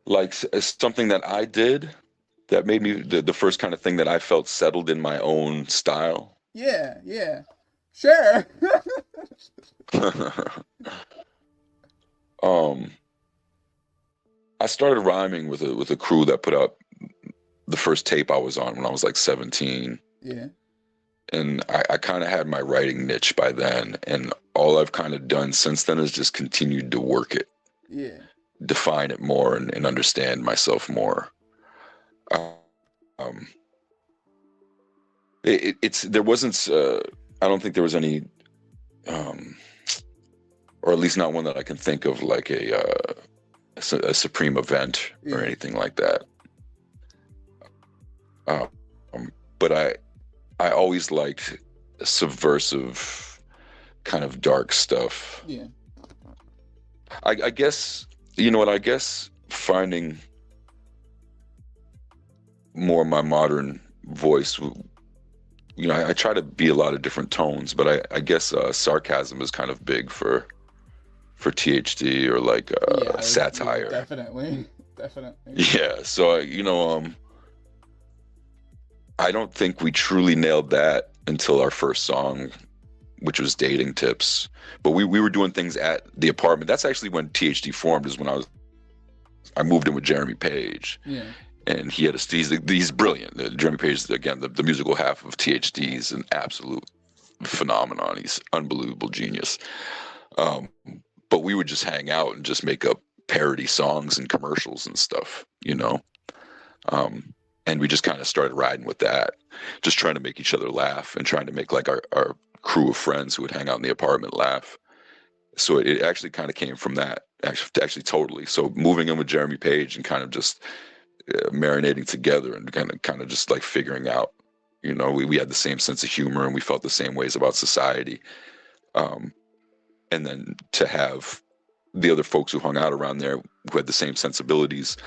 Like something that I did that made me the first kind of thing that I felt settled in my own style. Yeah, yeah. Sure. um, I started rhyming with a crew that put out the first tape I was on when I was like 17. Yeah. And I kind of had my writing niche by then. And all I've kind of done since then is just continued to work it, Yeah. define it more, and understand myself more. Um, it's there wasn't I don't think there was any um, or at least not one that I can think of like a supreme event or Yeah. anything like that. Um, but I always liked subversive kind of dark stuff. Yeah. I guess you know what I guess finding more my modern voice. I try to be a lot of different tones, but I guess sarcasm is kind of big for THD or like Yeah, satire. definitely. Definitely. Yeah, so I don't think we truly nailed that until our first song, which was Dating Tips. But we were doing things at the apartment. That's actually when THD formed, is when I moved in with Jeremy Page. Yeah. And he's brilliant. Jeremy Page is, again, the musical half of THD, is an absolute phenomenon. He's unbelievable genius. But we would just hang out and just make up parody songs and commercials and stuff, you know? And we just kind of started riding with that, just trying to make each other laugh and trying to make like our crew of friends who would hang out in the apartment laugh. So it actually kind of came from that, actually totally. So moving in with Jeremy Page and kind of just marinating together and kind of just like figuring out, you know, we had the same sense of humor and we felt the same ways about society. And then to have the other folks who hung out around there who had the same sensibilities,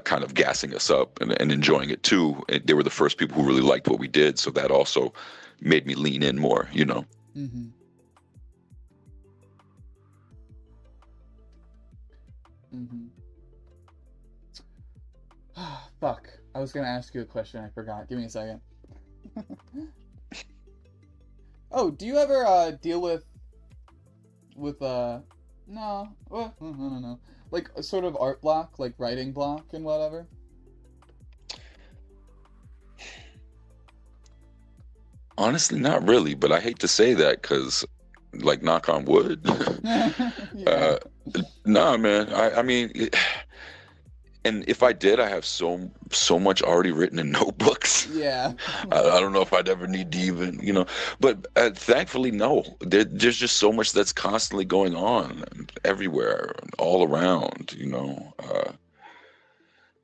kind of gassing us up and enjoying it too. And they were the first people who really liked what we did. So that also made me lean in more, you know? Mm-hmm. Mm-hmm. Fuck. I was gonna ask you a question. I forgot. Give me a second. Oh, do you ever deal with no, well, I don't know, like a sort of art block, like writing block and whatever? Honestly, not really, but I hate to say that because, like, knock on wood. Yeah. Nah, man. I mean, and if I did, I have so much already written in notebooks. Yeah. I don't know if I'd ever need to even, you know. But thankfully, no. There's just so much that's constantly going on everywhere, all around, you know.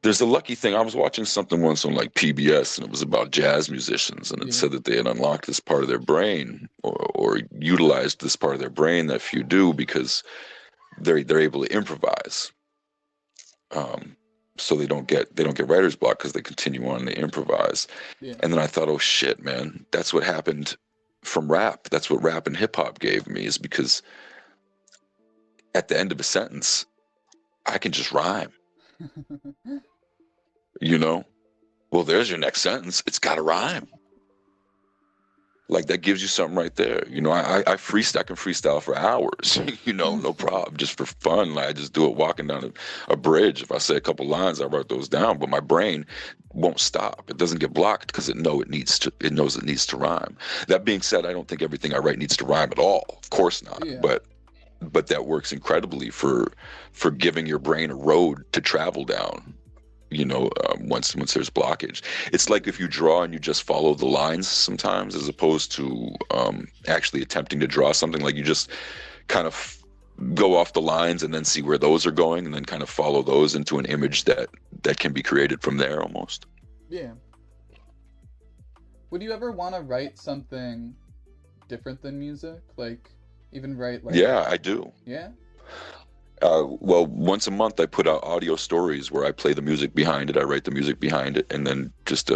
There's a lucky thing. I was watching something once on like PBS, and it was about jazz musicians, and it Yeah. said that they had unlocked this part of their brain, or utilized this part of their brain that few do, because they're able to improvise. So they don't get writer's block because they continue on, they improvise. Yeah. And then I thought, oh shit, man, that's what happened from rap. That's what rap and hip hop gave me, is because at the end of a sentence, I can just rhyme. You know, well, there's your next sentence. It's got to rhyme. Like, that gives you something right there. You know, I can freestyle for hours, you know, no problem, just for fun. Like, I just do it walking down a bridge. If I say a couple lines, I write those down, but my brain won't stop. It doesn't get blocked because it knows it needs to rhyme. That being said, I don't think everything I write needs to rhyme at all. Of course not. Yeah. But that works incredibly for giving your brain a road to travel down. You know, once there's blockage, it's like if you draw and you just follow the lines sometimes, as opposed to actually attempting to draw something. Like, you just kind of go off the lines and then see where those are going, and then kind of follow those into an image that can be created from there almost. Yeah. Would you ever want to write something different than music? Like, even write like... Yeah, I do. Yeah? Well, once a month I put out audio stories where I play the music behind it, I write the music behind it, and then just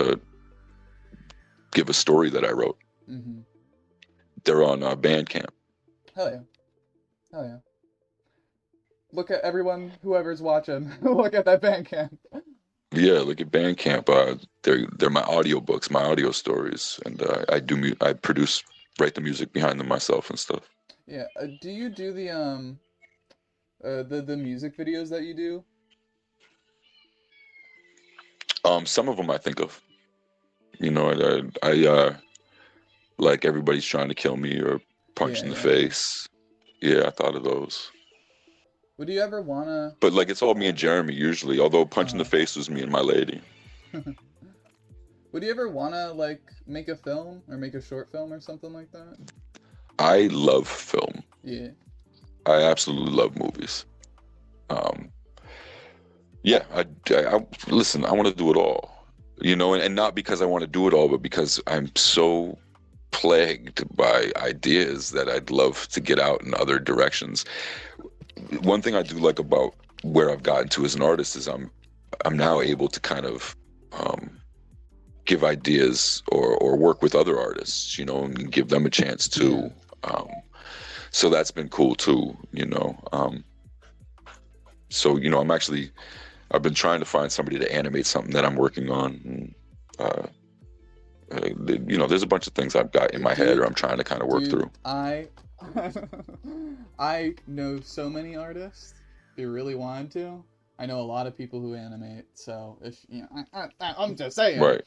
give a story that I wrote. Mm-hmm. They're on Bandcamp. Hell yeah. Hell yeah. Look at everyone, whoever's watching, look at that Bandcamp. Yeah, look at Bandcamp. They're my audiobooks, my audio stories, and I write the music behind them myself and stuff. Yeah. Do you do the music videos that you do? Some of them I think of. You know, I like Everybody's Trying to Kill Me or Punch in the Face. Yeah, I thought of those. Would you ever wanna... But like, it's all me and Jeremy usually, although Punch in the Face was me and my lady. Would you ever wanna like make a film or make a short film or something like that? I love film. Yeah. I absolutely love movies. Yeah, I listen, I want to do it all, you know, and not because I want to do it all, but because I'm so plagued by ideas that I'd love to get out in other directions. One thing I do like about where I've gotten to as an artist is I'm now able to kind of give ideas or work with other artists, you know, and give them a chance too. So that's been cool too, you know. So, you know, I've been trying to find somebody to animate something that I'm working on. And, there's a bunch of things I've got in my head, or I'm trying to kind of work through. I I know so many artists. If you really wanted to, I know a lot of people who animate. So if I'm just saying. Right.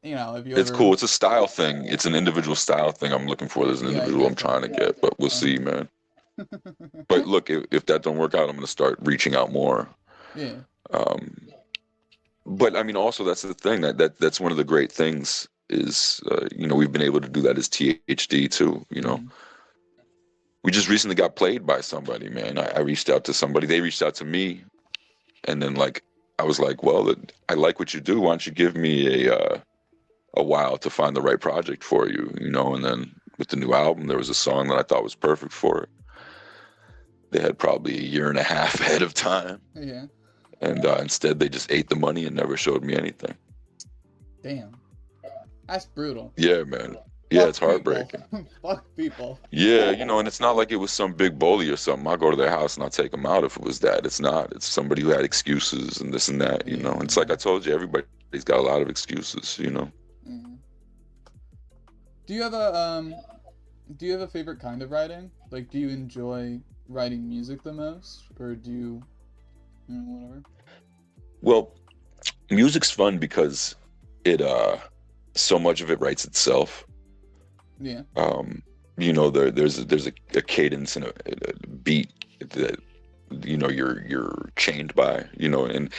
If you It's ever. cool. It's a style thing. It's an individual style thing I'm looking for. There's an individual I'm trying to get, but we'll see, man. But look, if that don't work out, I'm going to start reaching out more. Yeah. But I mean, also that's the thing that's one of the great things is we've been able to do that as THD too. We just recently got played by somebody, man. I reached out to somebody, they reached out to me, and then like I was like, well, I like what you do. Why don't you give me a while to find the right project for you, And then with the new album, there was a song that I thought was perfect for it. They had probably a year and a half ahead of time. Yeah. And instead, they just ate the money and never showed me anything. Damn. That's brutal. Yeah, man. Yeah, it's heartbreaking. Fuck people. Yeah, and it's not like it was some big bully or something. I'll go to their house and I'll take them out if it was that. It's not. It's somebody who had excuses and this and that, And it's like I told you, everybody's got a lot of excuses, Yeah. Do you have a favorite kind of writing? Like, do you enjoy writing music the most, or do you whatever? Well, music's fun because it so much of it writes itself. Yeah. There's a cadence and a beat that you're chained by, and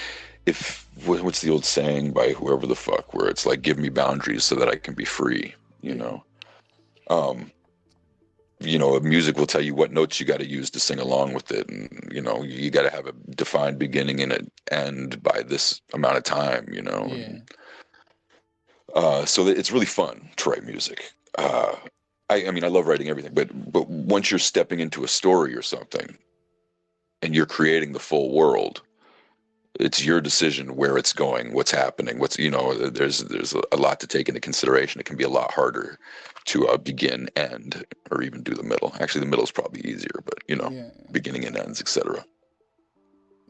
if what's the old saying by whoever the fuck, where it's like, give me boundaries so that I can be free, music will tell you what notes you got to use to sing along with it, and you got to have a defined beginning and an end by this amount of time, Yeah. So it's really fun to write music. I mean, I love writing everything, but once you're stepping into a story or something, and you're creating the full world, it's your decision where it's going, what's happening, there's a lot to take into consideration. It can be a lot harder to begin, end, or even do the middle. Actually, the middle is probably easier, but beginning and ends, etc.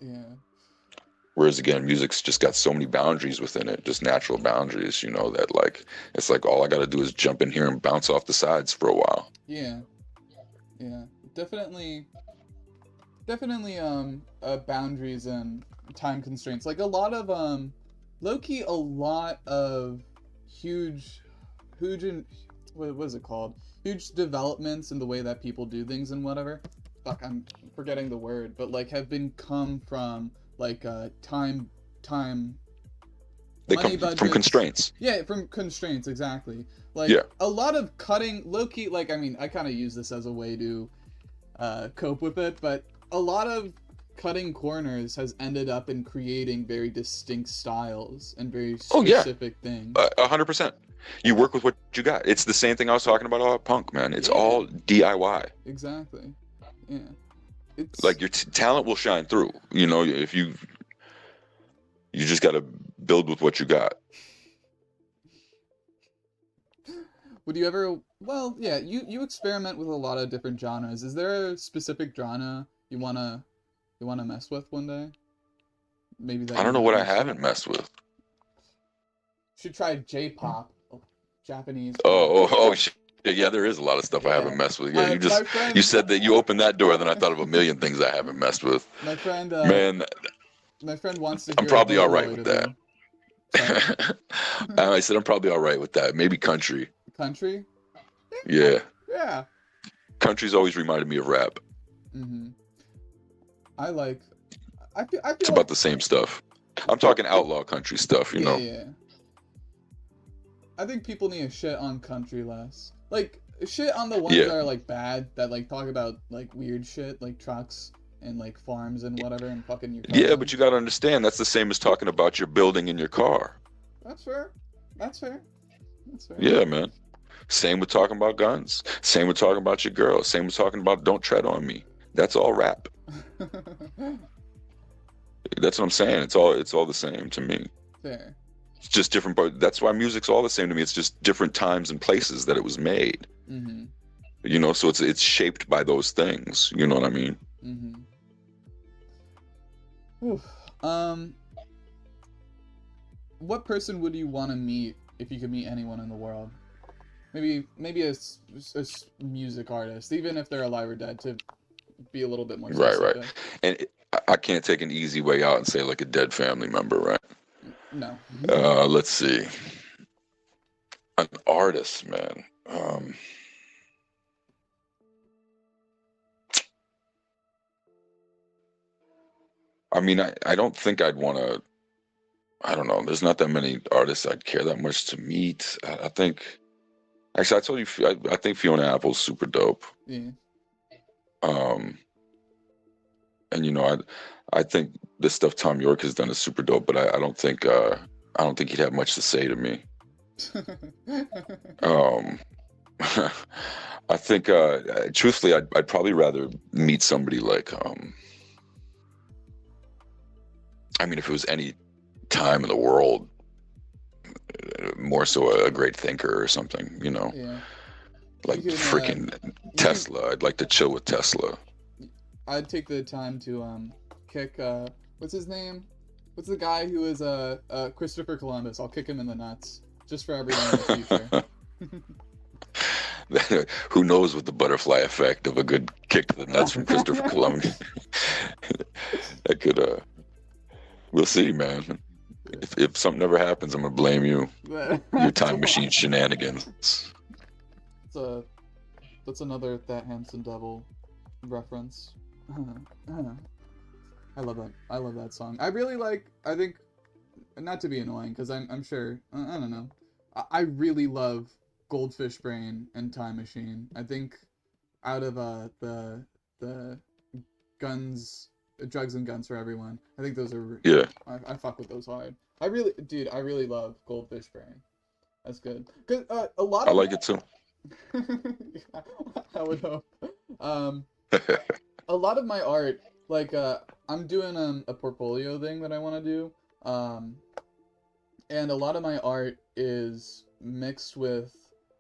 Yeah. Whereas again, music's just got so many boundaries within it, just natural boundaries, that like, it's like all I got to do is jump in here and bounce off the sides for a while. Yeah. Yeah. Definitely, boundaries and time constraints. Like a lot of, low-key, a lot of huge, what is it called? Huge developments in the way that people do things and whatever. Fuck, I'm forgetting the word, but like have come from like time they money come budgets. from constraints. Yeah, from constraints, exactly. Like a lot of cutting, low-key, like, I mean, I kind of use this as a way to cope with it, but a lot of cutting corners has ended up in creating very distinct styles and very specific things. 100%. You work with what you got. It's the same thing I was talking about punk, man. It's all DIY. Exactly. Yeah. It's like your talent will shine through. If you just got to build with what you got. Would you ever? Well, yeah. You experiment with a lot of different genres. Is there a specific genre you wanna mess with one day? Maybe that. I don't know what I haven't messed with. Should try J-pop, Japanese. Oh shit. Yeah, there is a lot of stuff I haven't messed with. Yeah, you said that you opened that door, then I thought of a million things I haven't messed with. My friend, my friend wants to hear. I'm probably all right with that. I said I'm probably all right with that. Maybe country. Country? Yeah. Yeah. Country's always reminded me of rap. Mm-hmm. I feel it's about the same stuff. I'm talking outlaw country stuff, you know. Yeah. I think people need to shit on country less. Like, shit on the ones that are, like, bad, that, like, talk about, like, weird shit, like trucks and, like, farms and whatever, and fucking your cousin. Yeah, but you gotta understand, that's the same as talking about your building in your car. That's fair. Yeah, man. Same with talking about guns. Same with talking about your girl. Same with talking about don't tread on me. That's all rap. That's what I'm saying. It's all the same to me. Fair. It's just different, but that's why music's all the same to me. It's just different times and places that it was made. Mm-hmm. You know, so it's shaped by those things. You know what I mean? Mm-hmm. What person would you want to meet if you could meet anyone in the world, maybe a music artist, even if they're alive or dead, to be a little bit more Right, right. specific. And I can't take an easy way out and say like a dead family member, right? No. Let's see. An artist, man. I mean, I don't think I'd want to. I don't know. There's not that many artists I'd care that much to meet. I think. Actually, I told you. I think Fiona Apple's super dope. Yeah. Um, and I think the stuff Tom York has done is super dope. But I don't think. I don't think he'd have much to say to me. Um, I think. Truthfully, I'd probably rather meet somebody like. I mean, if it was any time in the world, more so a great thinker or something, Yeah. like You can, freaking you can. Tesla. I'd like to chill with Tesla. I'd take the time to kick what's his name? What's the guy who is Christopher Columbus? I'll kick him in the nuts just for everyone in the future. Who knows what the butterfly effect of a good kick to the nuts from Christopher Columbus? I could. We'll see, man. If something ever happens, I'm gonna blame you. Your time machine shenanigans. That's another That Handsome Devil reference. I love that. I love that song. I think, not to be annoying, because I'm sure, I don't know. I really love Goldfish Brain and Time Machine. I think out of the guns, drugs and guns for everyone, I think those are, Yeah. I fuck with those hard. I really love Goldfish Brain. That's good. Cause a lot I of like it too. I would hope. A lot of my art, like I'm doing a portfolio thing that I want to do, and a lot of my art is mixed with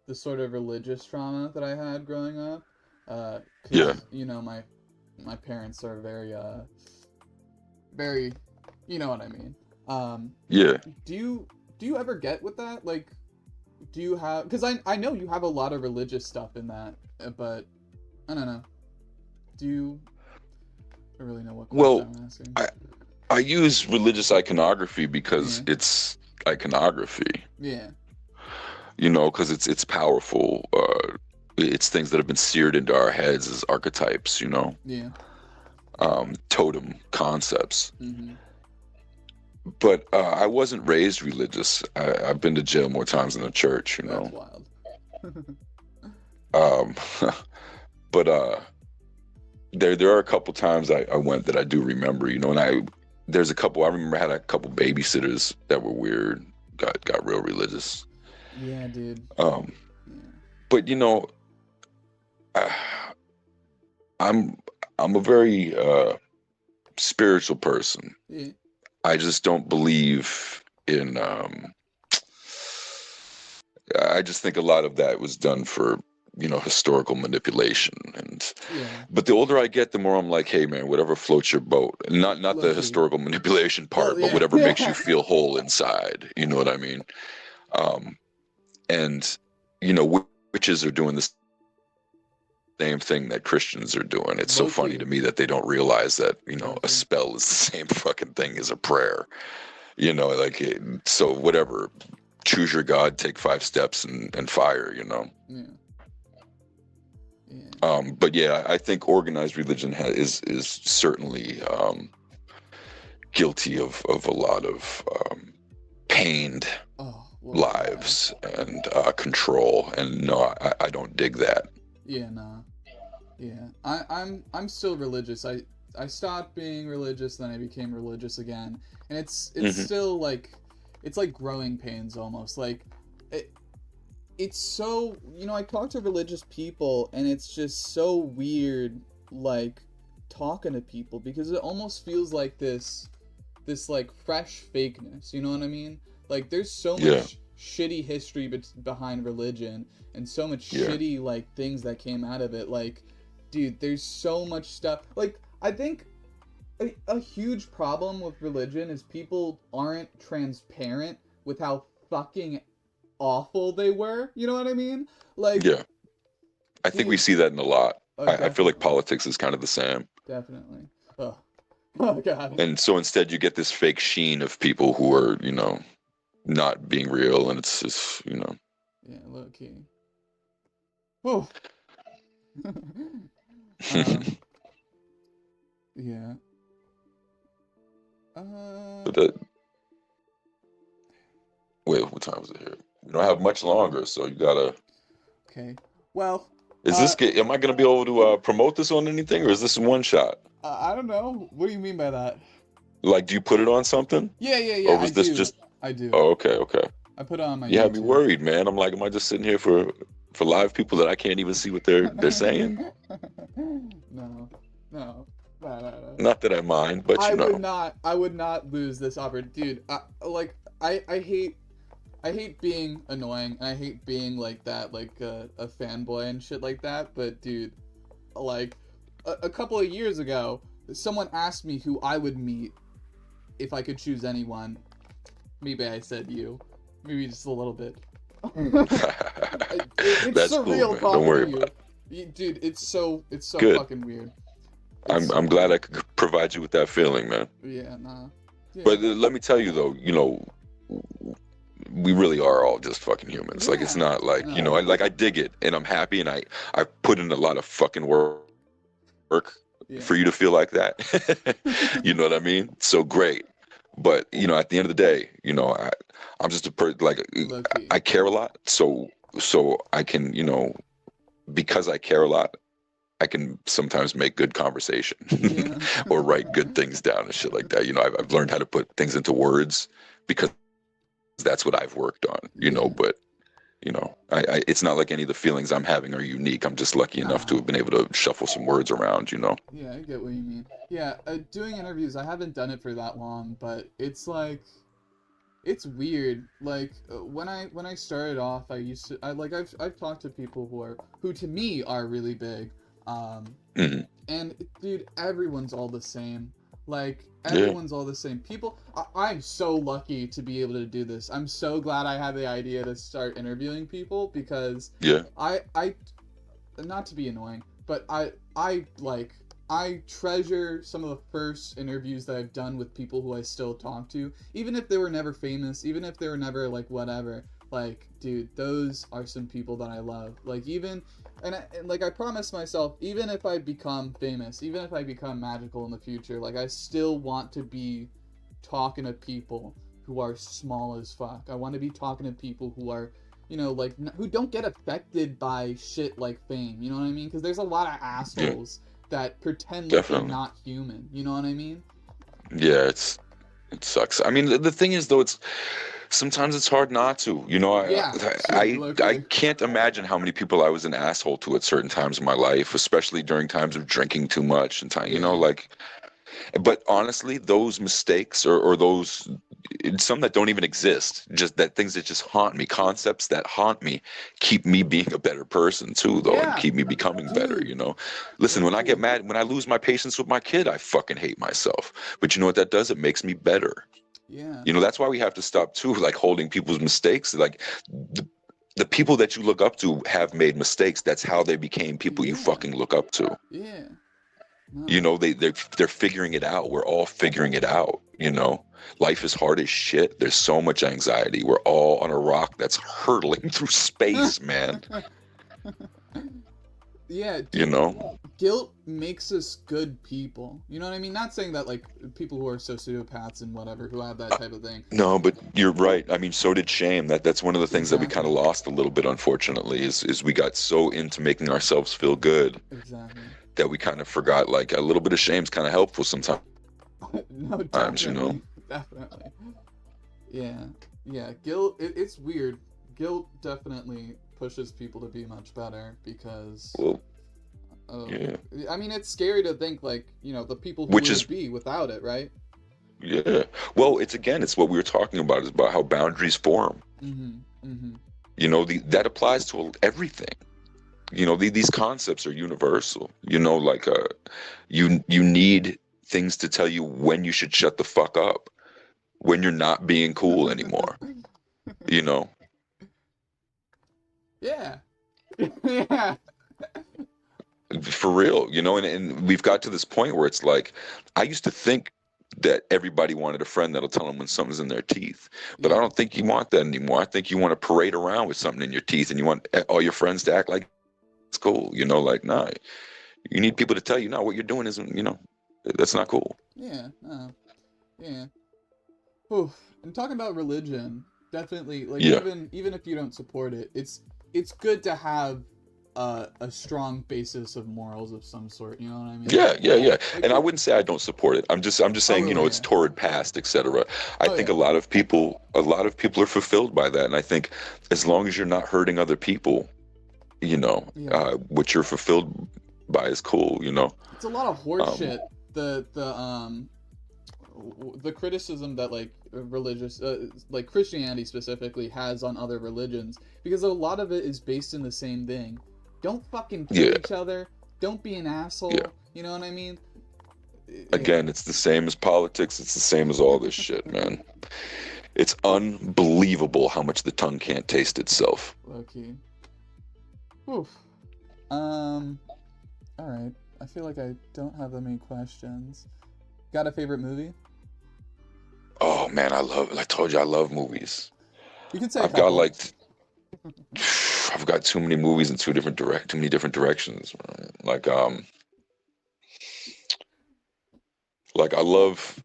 the sort of religious trauma that I had growing up. 'Cause, Yeah. My parents are very, you know what I mean. Yeah. Do you ever get with that? Like, do you have? Because I know you have a lot of religious stuff in that, but I don't know. Do you? I don't really know what question Well, I'm asking. I use religious iconography because Yeah. it's iconography. Yeah. Because it's powerful. It's things that have been seared into our heads as archetypes. Yeah. Totem concepts. Mm-hmm. But I wasn't raised religious. I've been to jail more times than the church. That's wild. Um, but there are a couple times I went that I do remember. And there's a couple. I remember I had a couple babysitters that were weird. Got real religious. Yeah, dude. Yeah. But I'm a very spiritual person. Yeah. I just don't believe in. I just think a lot of that was done for historical manipulation, but the older I get, the more I'm like, hey man, whatever floats your boat. Not the historical manipulation part, but whatever makes you feel whole inside. You know what I mean? And witches are doing the same thing that Christians are doing. It's so funny to me that they don't realize that a spell is the same fucking thing as a prayer. So whatever, choose your God, take 5 steps and fire. Yeah. But yeah, I think organized religion is certainly guilty of a lot of pained lives and control, and no, I don't dig that. Yeah, nah. Yeah, I'm still religious. I stopped being religious, then I became religious again, and it's still like, it's like growing pains almost. Like it's so, I talk to religious people, and it's just so weird, like talking to people, because it almost feels like this like fresh fakeness. You know what I mean? Like there's so much shitty history behind religion, and so much shitty like things that came out of it. Like, dude, there's so much stuff. Like, I think a huge problem with religion is people aren't transparent with how fucking awful they were. You know what I mean? Like, Yeah. I think we dude. see that in a lot. Oh, I feel like definitely, politics is kind of the same. definitely. Oh, oh God. And so instead you get this fake sheen of people who are, not being real, and it's just, Yeah, low key. Oh. um. Yeah. but that, wait, what time is it here? We don't have much longer, so you gotta. Okay. Well. Is this? Uh. Am I gonna be able to promote this on anything, or is this one shot? I don't know. What do you mean by that? Like, do you put it on something, Yeah, yeah, or yeah. I was this do. just? I do. Oh, okay, okay. I put it on my You had me YouTube. worried, man. I'm like, am I just sitting here for live people that I can't even see what they're saying? No, no, no. Not that I mind, but I would not. I would not lose this opportunity, dude. I hate being annoying, and I hate being like that, like a fanboy and shit like that. But dude, like a couple of years ago, someone asked me who I would meet if I could choose anyone. Maybe I said you. Maybe just a little bit. It's That's surreal cool, man. Don't worry talking about to you. Dude, it's so Good. fucking weird. I'm It's so I'm glad weird. I could provide you with that feeling, man. Yeah, nah. Yeah. But let me tell you though, we really are all just fucking humans. Like it's Yeah. not like, No. I dig it and I'm happy and I put in a lot of fucking work Yeah. for you to feel like that. You know what I mean? So great. But, at the end of the day, I'm just a person like Low key. I care a lot. So I can, because I care a lot, I can sometimes make good conversation Yeah. or write good things down and shit like that. I've learned how to put things into words because that's what I've worked on, Yeah. but it's not like any of the feelings I'm having are unique. I'm just lucky enough to Nah. have been able to shuffle some words around. Yeah, I get what you mean. Yeah, doing interviews, I haven't done it for that long, but it's like it's weird. Like when I started off, I've talked to people who to me are really big. Mhm. And dude, everyone's all the same. Like Yeah, everyone's all the same. I'm so lucky to be able to do this. I'm so glad I had the idea to start interviewing people because yeah, I not to be annoying, but I treasure some of the first interviews that I've done with people who I still talk to, even if they were never famous, even if they were never like whatever. Like, dude, those are some people that I love. Like, like I promised myself, even if I become famous, even if I become magical in the future, like I still want to be talking to people who are small as fuck. I want to be talking to people who are, like who don't get affected by shit like fame. You know what I mean? Because there's a lot of yeah, assholes that pretend like they're definitely. not human. You know what I mean? Yeah, it sucks. I mean, the thing is though, sometimes it's hard not to. Yeah, I low-key. can't imagine how many people I was an asshole to at certain times in my life, especially during times of drinking too much and time. Yeah. Like. But honestly, those mistakes or those some that don't even exist, just that things that just haunt me, concepts that haunt me, keep me being a better person too, though, and Yeah, keep me becoming better. dude. Listen, when I get Low-key. mad, when I lose my patience with my kid, I fucking hate myself. But you know what that does? It makes me better. Yeah. That's why we have to stop too, like holding people's mistakes. Like the the people that you look up to have made mistakes. That's how they became people you Yeah. fucking look up to. Yeah. No. They're figuring it out. We're all figuring it out. Life is hard as shit. There's so much anxiety. We're all on a rock that's hurtling through space, man. Yeah, you dude. know Guilt makes us good people. You know what I mean? Not saying that like people who are sociopaths and whatever who have that type of thing. no, but you're right. I mean, so did shame. That's one of the things that we kind Exactly. of lost a little bit, unfortunately, is we got so into making ourselves feel good Exactly. that we kind of forgot, like, a little bit of shame's kind of helpful sometimes. No, you know definitely. Definitely. Yeah. Yeah. Guilt. It's weird. Guilt definitely pushes people to be much better because. well Um, yeah, I mean, it's scary to think like the people who which we is would be without it, right? yeah, well, it's what we were talking about, is about how boundaries form. Mm-hmm. Mm-hmm. That applies to everything. These concepts are universal. Like you need things to tell you when you should shut the fuck up, when you're not being cool anymore. you know Yeah. Yeah. For real, and we've got to this point where it's like, I used to think that everybody wanted a friend that'll tell them when something's in their teeth, but I Yeah. don't think you want that anymore. I think you want to parade around with something in your teeth, and you want all your friends to act like it's cool. Like, nah, you need people to tell you, no, what you're doing isn't, that's not cool. Yeah. Yeah. Oof. And talking about religion, definitely, like, Yeah. even if you don't support it, it's good to have a strong basis of morals of some sort. You know what I mean? Yeah, yeah, yeah. Like And I it. wouldn't say I don't support it. I'm just saying, Oh it's yeah. toward past, etc. I Oh think yeah. a lot of people are fulfilled by that. And I think as long as you're not hurting other people, Yeah. what you're fulfilled by is cool. It's a lot of Um, horseshit. The criticism that like religious like Christianity specifically has on other religions, because a lot of it is based in the same thing. Don't fucking kill yeah, each other. Don't be an yeah. asshole. You know what I mean? Yeah. Again, it's the same as politics. It's the same as all this shit, man. It's unbelievable how much the tongue can't taste itself. Low key. Oof. Um. All right. I feel like I don't have that many questions. Got a favorite movie? Oh man, I told you, I love movies. You can say a I've got couple. like I've got too many movies in too many different directions. Man. Like I love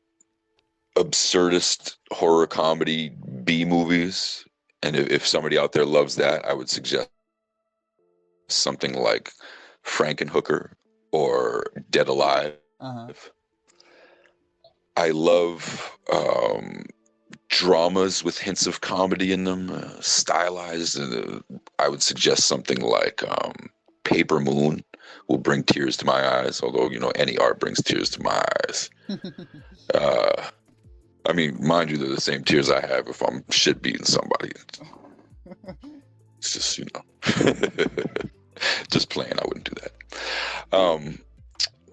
absurdist horror comedy B movies, and if somebody out there loves that, I would suggest something like Frankenhooker or Dead Alive. Uh huh. I love dramas with hints of comedy in them, stylized. I would suggest something like Paper Moon will bring tears to my eyes, although, any art brings tears to my eyes. Uh, I mean, mind you, they're the same tears I have if I'm shit beating somebody. It's just, just playing. I wouldn't do that.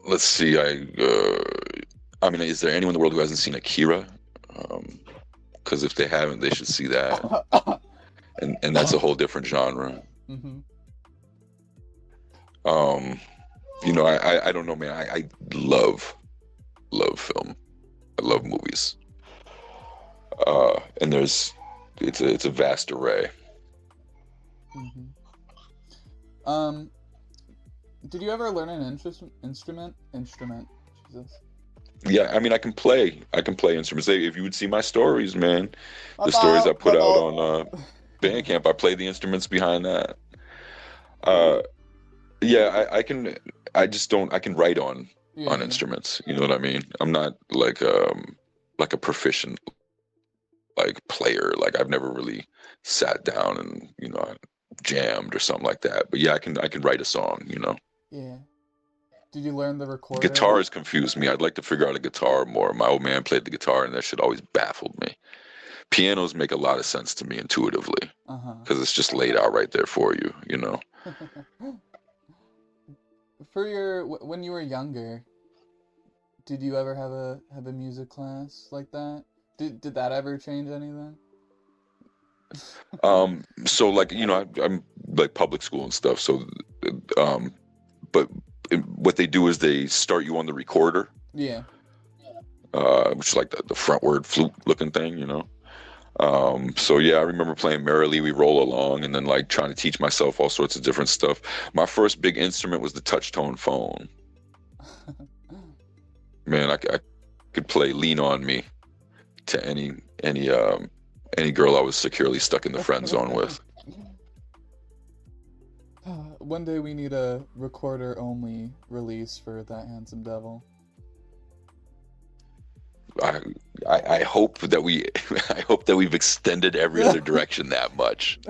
Let's see. I mean, is there anyone in the world who hasn't seen Akira? Because if they haven't, they should see that. And that's a whole different genre. Mm-hmm. I don't know, man. I love film. I love movies. And it's a vast array. Mm-hmm. Um, did you ever learn an instrument? Instrument. Jesus. Yeah, I mean, I can play instruments. If you would see my stories, man, the stories I About, put out about. on Bandcamp, I play the instruments behind that. Uh, yeah, I can. I just don't. I can write on Yeah. instruments. You know what I mean? I'm not like a proficient like player. Like I've never really sat down and jammed or something like that. But yeah, I can write a song. Yeah. Did you learn the recorder? Guitars confuse me. I'd like to figure out a guitar more. My old man played the guitar, and that shit always baffled me. Pianos make a lot of sense to me intuitively Uh because it's just laid out right there for you. huh. For your when you were younger, did you ever have a music class like that? Did that ever change anything? So like I'm like public school and stuff. So, um, but what they do is they start you on the recorder, Yeah. which is like the frontward flute looking thing. So yeah, I remember playing Merrily We Roll Along, and then like trying to teach myself all sorts of different stuff. My first big instrument was the touch tone phone. Man, I could play Lean on Me to any girl I was securely stuck in the friend zone with. One day we need a recorder only release for That Handsome Devil. I, I hope that we I hope that we've extended every other direction that much.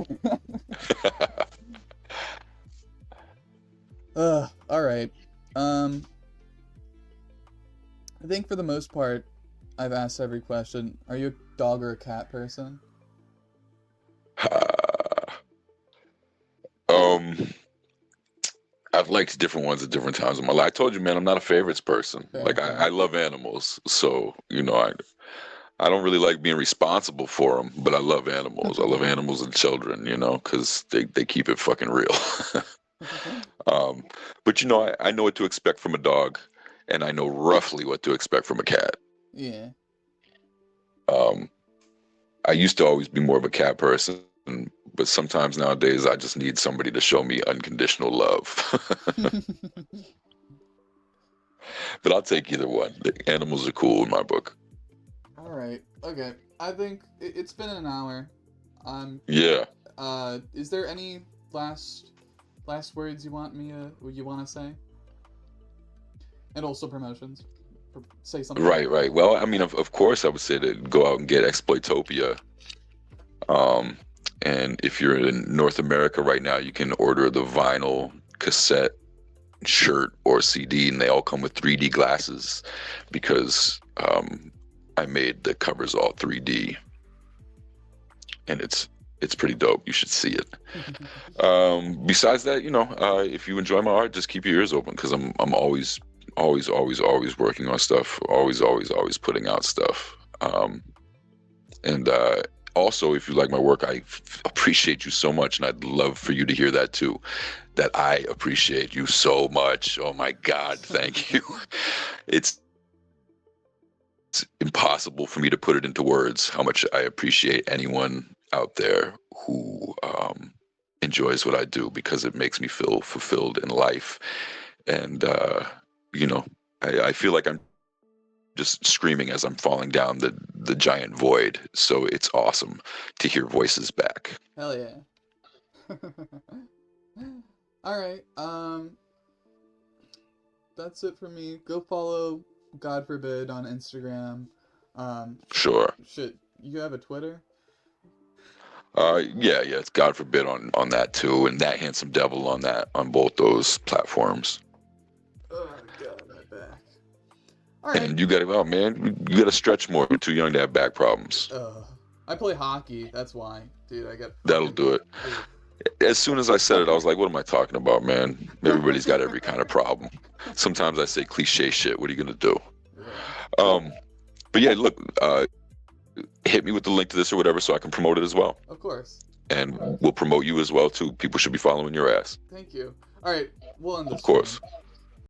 All right. Um, I think for the most part, I've asked every question. Are you a dog or a cat person? um, I've liked different ones at different times in my life. I told you, man, I'm not a favorites person. Fair, Like I fair. love animals, so I don't really like being responsible for them, but I love animals. I love animals and children, you know, because they keep it fucking real. um, but you know, I know what to expect from a dog, and I know roughly what to expect from a cat. Yeah. Um, I used to always be more of a cat person, but sometimes nowadays I just need somebody to show me unconditional love. But I'll take either one. The animals are cool in my book. All right. Okay. I think it's been an hour. Yeah. Is there any last words you want to say? And also promotions. Say something. Right. Well, I mean, of course, I would say to go out and get Exploitopia. And if you're in North America right now, you can order the vinyl, cassette, shirt, or CD, and they all come with 3D glasses because I made the covers all 3D, and it's pretty dope. You should see it. Besides that, you know, if you enjoy my art, just keep your ears open because I'm always working on stuff. Always putting out stuff. And also, if you like my work, I appreciate you so much, and I'd love for you to hear that too. That I appreciate you so much. Oh my God, thank you. It's impossible for me to put it into words how much I appreciate anyone out there who enjoys what I do, because it makes me feel fulfilled in life. And you know, I feel like I'm just screaming as I'm falling down the giant void. So it's awesome to hear voices back. Hell yeah. All right. That's it for me. Go follow Godforbid on Instagram. Sure. Shit, you have a Twitter? Yeah, it's Godforbid on that too, and That Handsome Devil on both those platforms. Oh God, my back. All right. And you gotta stretch more. You're too young to have back problems. I play hockey. That's why, dude. That'll do it. As soon as I said it, I was like, what am I talking about, man? Everybody's got every kind of problem. Sometimes I say cliche shit. What are you gonna do? Yeah. But yeah, look, hit me with the link to this or whatever so I can promote it as well. Of course. And we'll promote you as well too. People should be following your ass. Thank you. All right, we'll end this. Of course. Stream.